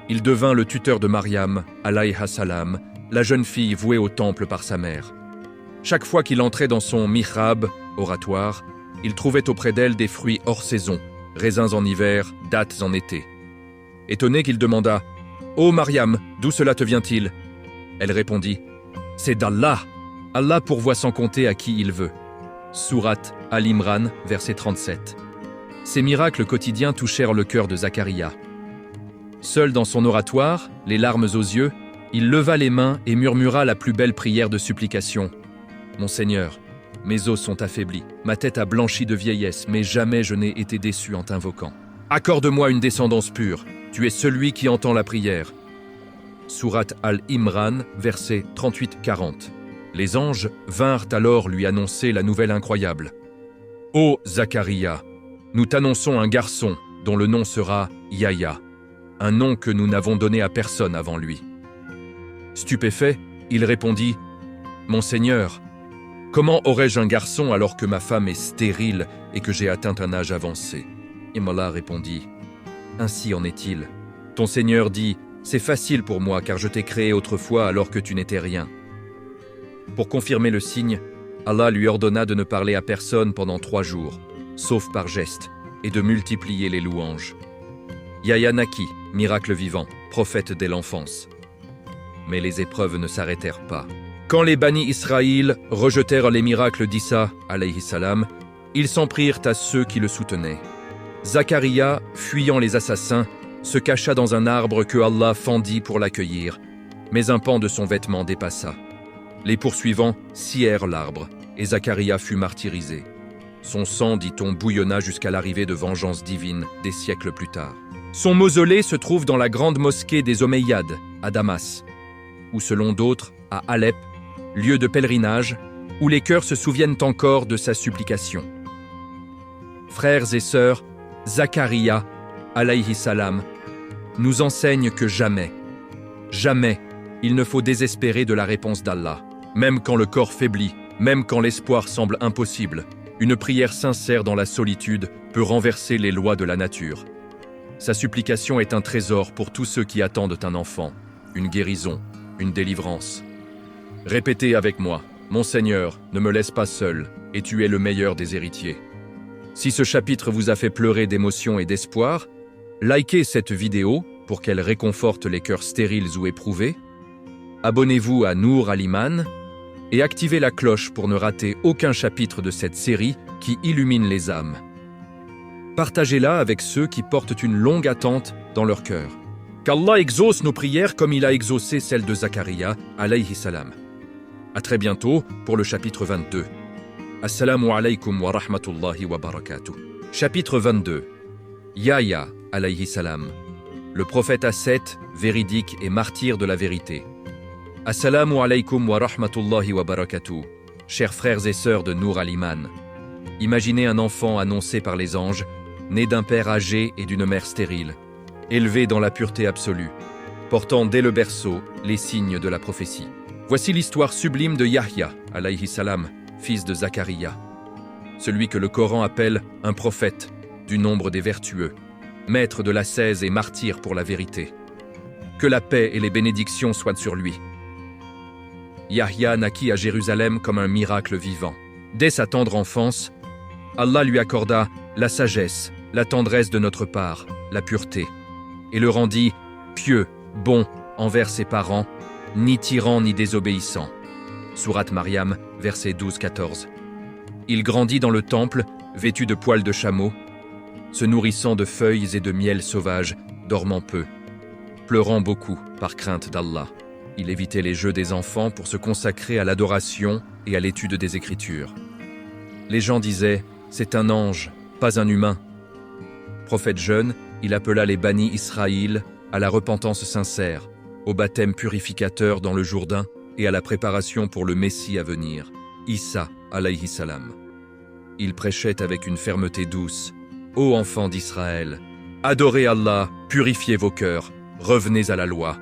Il devint le tuteur de Mariam, alayha salam, la jeune fille vouée au temple par sa mère. Chaque fois qu'il entrait dans son mihrab, oratoire, il trouvait auprès d'elle des fruits hors saison, raisins en hiver, dattes en été. Étonné qu'il demanda « Ô Mariam, d'où cela te vient-il » Elle répondit « C'est d'Allah. Allah pourvoit sans compter à qui il veut. » Sourate Al-Imran, verset 37. Ces miracles quotidiens touchèrent le cœur de Zacharia. Seul dans son oratoire, les larmes aux yeux, il leva les mains et murmura la plus belle prière de supplication. « Mon Seigneur, mes os sont affaiblis, ma tête a blanchi de vieillesse, mais jamais je n'ai été déçu en t'invoquant. Accorde-moi une descendance pure, tu es celui qui entend la prière. » Sourate Al-Imran, versets 38-40. Les anges vinrent alors lui annoncer la nouvelle incroyable. « Ô Zacharia, nous t'annonçons un garçon dont le nom sera Yahya, un nom que nous n'avons donné à personne avant lui. » Stupéfait, il répondit « Mon Seigneur, comment aurais-je un garçon alors que ma femme est stérile et que j'ai atteint un âge avancé ?» Et Allah répondit « Ainsi en est-il. Ton Seigneur dit « C'est facile pour moi car je t'ai créé autrefois alors que tu n'étais rien. » Pour confirmer le signe, Allah lui ordonna de ne parler à personne pendant 3 jours, sauf par geste, et de multiplier les louanges. Yahya naquit, miracle vivant, prophète dès l'enfance. Mais les épreuves ne s'arrêtèrent pas. Quand les Bani Israël rejetèrent les miracles d'Issa, alayhi salam, ils s'en prirent à ceux qui le soutenaient. Zacharia, fuyant les assassins, se cacha dans un arbre que Allah fendit pour l'accueillir, mais un pan de son vêtement dépassa. Les poursuivants scièrent l'arbre, et Zacharia fut martyrisé. Son sang, dit-on, bouillonna jusqu'à l'arrivée de vengeance divine des siècles plus tard. Son mausolée se trouve dans la grande mosquée des Omeyyades, à Damas, ou selon d'autres, à Alep, lieu de pèlerinage, où les cœurs se souviennent encore de sa supplication. Frères et sœurs, Zacharia, alayhi salam, nous enseigne que jamais, il ne faut désespérer de la réponse d'Allah. Même quand le corps faiblit, même quand l'espoir semble impossible, une prière sincère dans la solitude peut renverser les lois de la nature. Sa supplication est un trésor pour tous ceux qui attendent un enfant, une guérison, une délivrance. Répétez avec moi, « Mon Seigneur, ne me laisse pas seul, et tu es le meilleur des héritiers. » Si ce chapitre vous a fait pleurer d'émotion et d'espoir, likez cette vidéo pour qu'elle réconforte les cœurs stériles ou éprouvés. Abonnez-vous à Nour Al-Iman et activez la cloche pour ne rater aucun chapitre de cette série qui illumine les âmes. Partagez-la avec ceux qui portent une longue attente dans leur cœur. Qu'Allah exauce nos prières comme il a exaucé celles de Zacharia, alayhi salam. À très bientôt pour le chapitre 22. Assalamu alaykum wa rahmatullahi wa barakatuh. Chapitre 22. Yahya, alayhi salam. Le prophète ascète, véridique et martyr de la vérité. Assalamu alaykum wa rahmatullahi wa barakatuh. Chers frères et sœurs de Nour Al-Iman. Imaginez un enfant annoncé par les anges, né d'un père âgé et d'une mère stérile, élevé dans la pureté absolue, portant dès le berceau les signes de la prophétie. Voici l'histoire sublime de Yahya, alayhi salam, fils de Zacharia, celui que le Coran appelle un prophète du nombre des vertueux, maître de l'ascèse et martyr pour la vérité. Que la paix et les bénédictions soient sur lui. Yahya naquit à Jérusalem comme un miracle vivant. Dès sa tendre enfance, Allah lui accorda la sagesse, la tendresse de notre part, la pureté, et le rendit pieux, bon envers ses parents, ni tyran ni désobéissant. Sourate Mariam, versets 12-14. Il grandit dans le temple, vêtu de poils de chameau, se nourrissant de feuilles et de miel sauvage, dormant peu, pleurant beaucoup par crainte d'Allah. Il évitait les jeux des enfants pour se consacrer à l'adoration et à l'étude des Écritures. Les gens disaient « C'est un ange, pas un humain ». Prophète jeune, il appela les Bani Israël à la repentance sincère, au baptême purificateur dans le Jourdain et à la préparation pour le Messie à venir, Isa alayhi salam. Il prêchait avec une fermeté douce. Ô enfants d'Israël, adorez Allah, purifiez vos cœurs, revenez à la loi.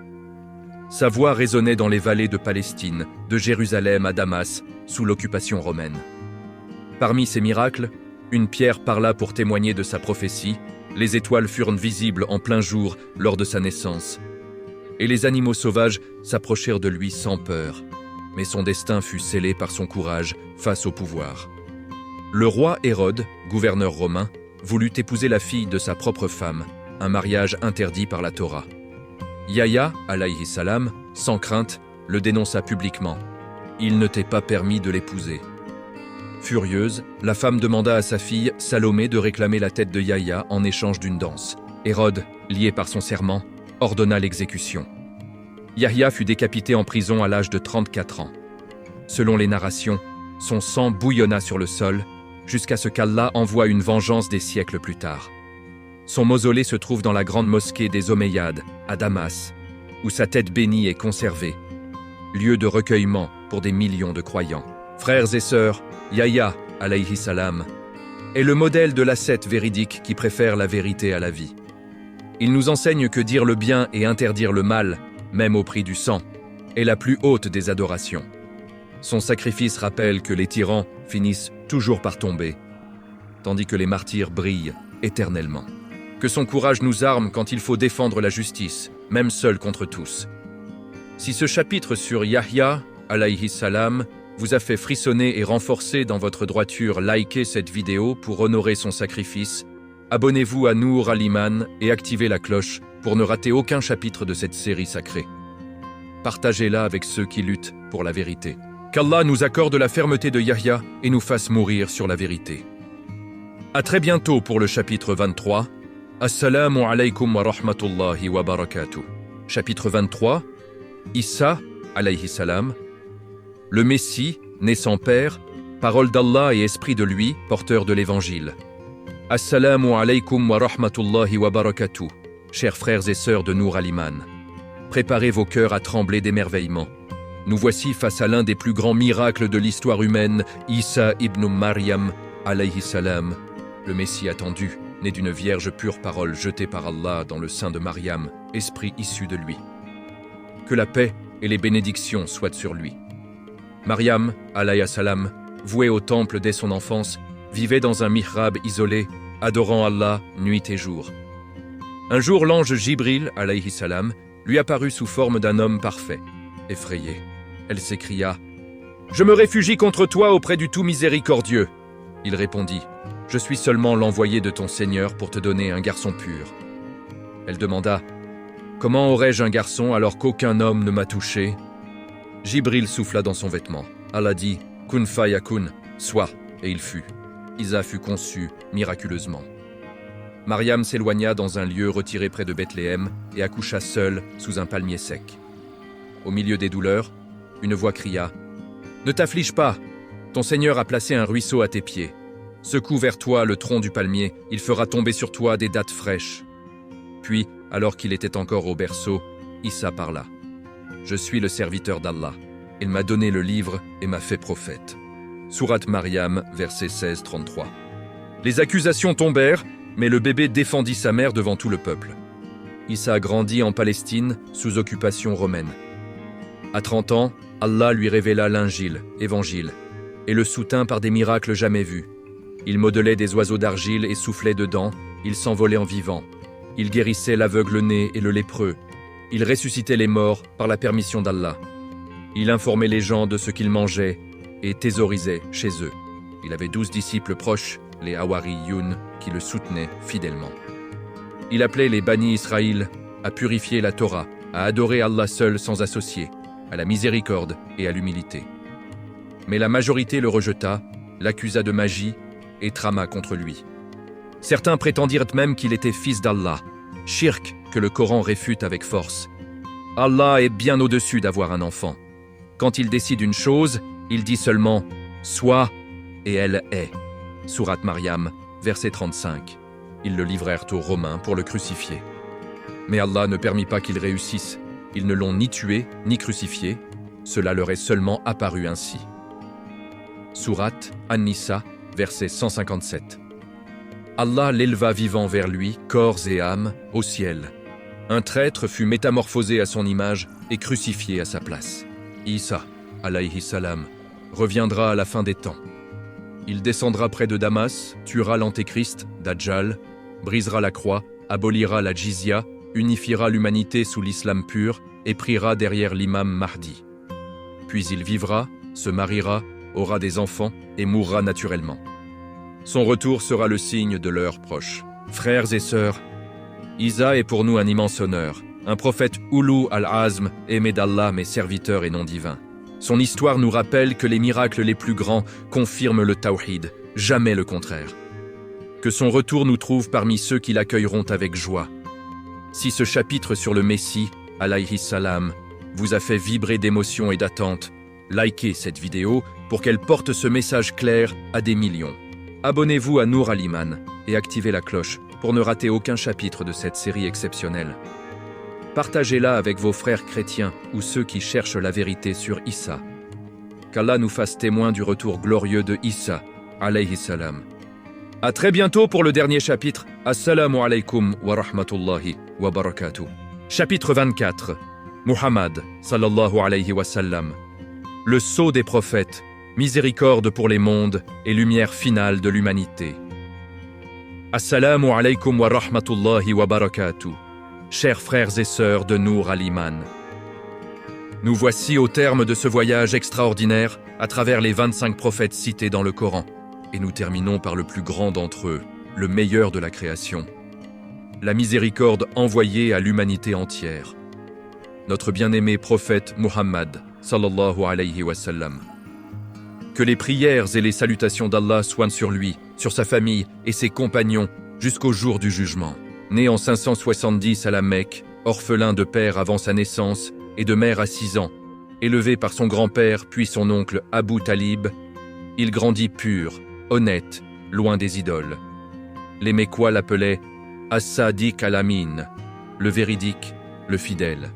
Sa voix résonnait dans les vallées de Palestine, de Jérusalem à Damas, sous l'occupation romaine. Parmi ces miracles, une pierre parla pour témoigner de sa prophétie, les étoiles furent visibles en plein jour lors de sa naissance, et les animaux sauvages s'approchèrent de lui sans peur, mais son destin fut scellé par son courage face au pouvoir. Le roi Hérode, gouverneur romain, voulut épouser la fille de sa propre femme, un mariage interdit par la Torah. Yahya, alayhi salam, sans crainte, le dénonça publiquement. Il ne t'est pas permis de l'épouser. Furieuse, la femme demanda à sa fille, Salomé, de réclamer la tête de Yahya en échange d'une danse. Hérode, lié par son serment, ordonna l'exécution. Yahya fut décapité en prison à l'âge de 34 ans. Selon les narrations, son sang bouillonna sur le sol, jusqu'à ce qu'Allah envoie une vengeance des siècles plus tard. Son mausolée se trouve dans la grande mosquée des Omeyyades, à Damas, où sa tête bénie est conservée, lieu de recueillement pour des millions de croyants. Frères et sœurs, Yahya, alayhi salam, est le modèle de l'ascète véridique qui préfère la vérité à la vie. Il nous enseigne que dire le bien et interdire le mal, même au prix du sang, est la plus haute des adorations. Son sacrifice rappelle que les tyrans finissent toujours par tomber, tandis que les martyrs brillent éternellement. Que son courage nous arme quand il faut défendre la justice, même seul contre tous. Si ce chapitre sur Yahya, alayhi salam, vous a fait frissonner et renforcer dans votre droiture, likez cette vidéo pour honorer son sacrifice, abonnez-vous à Nour al-Iman et activez la cloche pour ne rater aucun chapitre de cette série sacrée. Partagez-la avec ceux qui luttent pour la vérité. Qu'Allah nous accorde la fermeté de Yahya et nous fasse mourir sur la vérité. À très bientôt pour le chapitre 23. Assalamu alaykum wa rahmatullahi wa barakatuh. Chapitre 23. Isa, alayhi salam. Le Messie, né sans père, parole d'Allah et esprit de lui, porteur de l'Évangile. Assalamu alaykum wa rahmatullahi wa barakatuh. Chers frères et sœurs de Nour al-Iman. Préparez vos cœurs à trembler d'émerveillement. Nous voici face à l'un des plus grands miracles de l'histoire humaine, Isa ibn Maryam, alayhi salam, le Messie attendu, né d'une vierge pure parole jetée par Allah dans le sein de Maryam, esprit issu de lui. Que la paix et les bénédictions soient sur lui. Maryam, alayhi salam, vouée au temple dès son enfance, vivait dans un mihrab isolé, adorant Allah nuit et jour. Un jour, l'ange Jibril, alayhi salam, lui apparut sous forme d'un homme parfait. Effrayée, elle s'écria « Je me réfugie contre toi auprès du tout miséricordieux !» Il répondit « Je suis seulement l'envoyé de ton Seigneur pour te donner un garçon pur. » Elle demanda « Comment aurais-je un garçon alors qu'aucun homme ne m'a touché ?» Jibril souffla dans son vêtement. Allah dit « Kun fayakun, soit !» et il fut. Isa fut conçu miraculeusement. Maryam s'éloigna dans un lieu retiré près de Bethléem et accoucha seule sous un palmier sec. Au milieu des douleurs, une voix cria « Ne t'afflige pas, ton Seigneur a placé un ruisseau à tes pieds. Secoue vers toi le tronc du palmier, il fera tomber sur toi des dattes fraîches. » Puis, alors qu'il était encore au berceau, Isa parla. « Je suis le serviteur d'Allah. Il m'a donné le livre et m'a fait prophète. » Sourate Maryam, verset 16-33. Les accusations tombèrent, mais le bébé défendit sa mère devant tout le peuple. Isa grandit en Palestine, sous occupation romaine. À 30 ans, Allah lui révéla l'Injil, Évangile, et le soutint par des miracles jamais vus. Il modelait des oiseaux d'argile et soufflait dedans, il s'envolait en vivant. Il guérissait l'aveugle-né et le lépreux. Il ressuscitait les morts par la permission d'Allah. Il informait les gens de ce qu'ils mangeaient et thésaurisait chez eux. Il avait 12 disciples proches, les Hawariyun, qui le soutenaient fidèlement. Il appelait les Bani Israël à purifier la Torah, à adorer Allah seul sans associé, à la miséricorde et à l'humilité. Mais la majorité le rejeta, l'accusa de magie et trama contre lui. Certains prétendirent même qu'il était fils d'Allah, shirk que le Coran réfute avec force. Allah est bien au-dessus d'avoir un enfant. Quand il décide une chose, il dit seulement « Sois » et elle est. Sourate Maryam, verset 35. ils le livrèrent aux Romains pour le crucifier. Mais Allah ne permit pas qu'ils réussissent. Ils ne l'ont ni tué, ni crucifié. Cela leur est seulement apparu ainsi. Sourate An-Nisa, verset 157. Allah l'éleva vivant vers lui, corps et âme, au ciel. Un traître fut métamorphosé à son image et crucifié à sa place. Isa, alayhi salam, reviendra à la fin des temps. Il descendra près de Damas, tuera l'antéchrist, Dajjal, brisera la croix, abolira la jizya, unifiera l'humanité sous l'islam pur et priera derrière l'imam Mahdi. Puis il vivra, se mariera, aura des enfants et mourra naturellement. Son retour sera le signe de l'heure proche. Frères et sœurs, Isa est pour nous un immense honneur, un prophète Ulu al-Azm, aimé d'Allah mais serviteur et non divin. Son histoire nous rappelle que les miracles les plus grands confirment le tawhid, jamais le contraire. Que son retour nous trouve parmi ceux qui l'accueilleront avec joie. Si ce chapitre sur le Messie, alayhi salam, vous a fait vibrer d'émotion et d'attente, likez cette vidéo pour qu'elle porte ce message clair à des millions. Abonnez-vous à Nour Al-Iman et activez la cloche pour ne rater aucun chapitre de cette série exceptionnelle. Partagez-la avec vos frères chrétiens ou ceux qui cherchent la vérité sur Issa. Qu'Allah nous fasse témoins du retour glorieux de Issa, alayhi salam. À très bientôt pour le dernier chapitre. Assalamu alaykum wa rahmatullahi wa barakatuh. Chapitre 24. Muhammad, sallallahu alayhi wa sallam. Le sceau des prophètes, miséricorde pour les mondes et lumière finale de l'humanité. Assalamu alaykum wa rahmatullahi wa barakatuh. Chers frères et sœurs de Nour Al-Iman. Nous voici au terme de ce voyage extraordinaire à travers les 25 prophètes cités dans le Coran. Et nous terminons par le plus grand d'entre eux, le meilleur de la création. La miséricorde envoyée à l'humanité entière. Notre bien-aimé prophète Muhammad, sallallahu alayhi wa sallam. Que les prières et les salutations d'Allah soient sur lui, sur sa famille et ses compagnons jusqu'au jour du jugement. Né en 570 à la Mecque, orphelin de père avant sa naissance et de mère à 6 ans, élevé par son grand-père puis son oncle Abu Talib, il grandit pur, honnête, loin des idoles. Les Mécois l'appelaient As-Sadiq al-Amin, le véridique, le fidèle.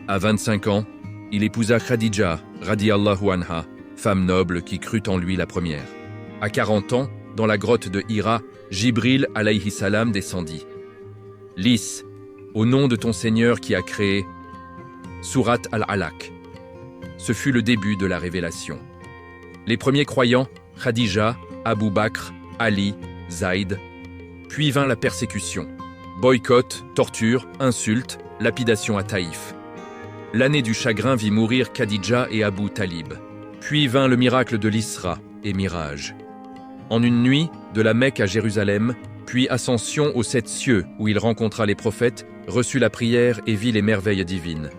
À 25 ans, il épousa Khadija, radiyallahu anha, femme noble qui crut en lui la première. À 40 ans, dans la grotte de Hira, Jibril alayhi salam descendit. Lis, au nom de ton Seigneur qui a créé, Sourate Al-Alaq. Ce fut le début de la révélation. Les premiers croyants, Khadija, Abu Bakr, Ali, Zaïd, puis vint la persécution. Boycott, torture, insultes, lapidation à Taïf. L'année du chagrin vit mourir Khadija et Abu Talib. Puis vint le miracle de l'Isra et Mirage. En une nuit, de la Mecque à Jérusalem, puis ascension aux 7 cieux où il rencontra les prophètes, reçut la prière et vit les merveilles divines.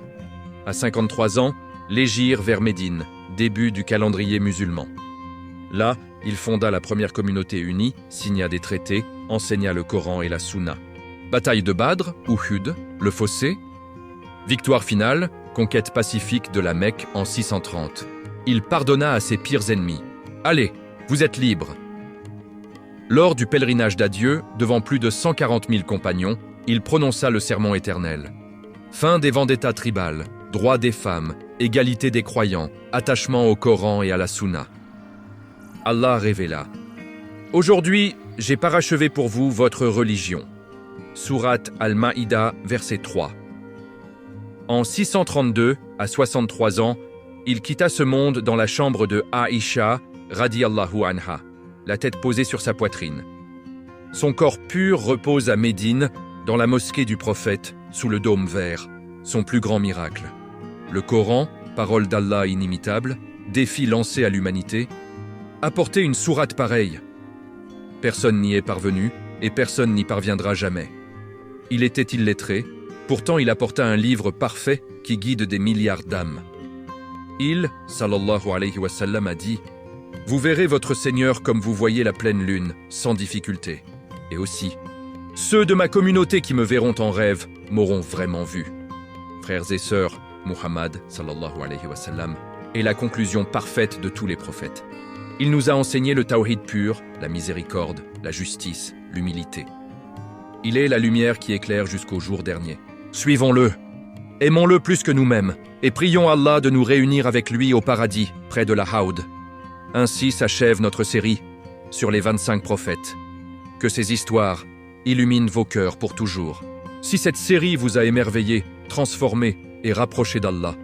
À 53 ans, l'hégire vers Médine, début du calendrier musulman. Là, il fonda la première communauté unie, signa des traités, enseigna le Coran et la Sunna. Bataille de Badr, Uhud, le fossé. Victoire finale, conquête pacifique de la Mecque en 630. Il pardonna à ses pires ennemis. « Allez, vous êtes libres !» Lors du pèlerinage d'adieu, devant plus de 140 000 compagnons, il prononça le sermon éternel. Fin des vendettas tribales, droit des femmes, égalité des croyants, attachement au Coran et à la Sunna. Allah révéla. Aujourd'hui, j'ai parachevé pour vous votre religion. Sourate Al-Maïda, verset 3. En 632, à 63 ans, il quitta ce monde dans la chambre de Aïcha, radiyallahu anha, la tête posée sur sa poitrine. Son corps pur repose à Médine, dans la mosquée du prophète, sous le dôme vert, son plus grand miracle. Le Coran, parole d'Allah inimitable, défi lancé à l'humanité, apporter une sourate pareille. Personne n'y est parvenu et personne n'y parviendra jamais. Il était illettré, pourtant il apporta un livre parfait qui guide des milliards d'âmes. Il, sallallahu alayhi wa sallam, a dit « Vous verrez votre Seigneur comme vous voyez la pleine lune, sans difficulté. Et aussi, ceux de ma communauté qui me verront en rêve m'auront vraiment vu. » Frères et sœurs, Muhammad, sallallahu alayhi wa sallam, est la conclusion parfaite de tous les prophètes. Il nous a enseigné le tawhid pur, la miséricorde, la justice, l'humilité. Il est la lumière qui éclaire jusqu'au jour dernier. Suivons-le, aimons-le plus que nous-mêmes, et prions Allah de nous réunir avec lui au paradis, près de la Haoud. Ainsi s'achève notre série sur les 25 prophètes. Que ces histoires illuminent vos cœurs pour toujours. Si cette série vous a émerveillé, transformé et rapproché d'Allah,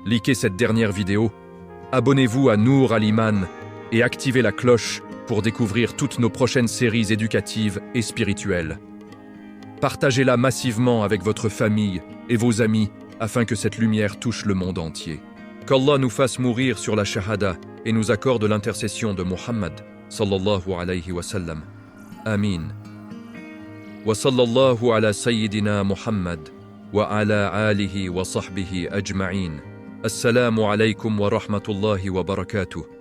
likez cette dernière vidéo, abonnez-vous à Nour Al-Iman et activez la cloche pour découvrir toutes nos prochaines séries éducatives et spirituelles. Partagez-la massivement avec votre famille et vos amis afin que cette lumière touche le monde entier. Qu'Allah nous fasse mourir sur la shahada et nous accorde l'intercession de Muhammad sallallahu alayhi wa sallam. Amin. Wa sallallahu ala sayyidina Muhammad wa ala alihi wa sahbihi ajma'in. Assalamu alaykum wa rahmatullahi wa barakatuh.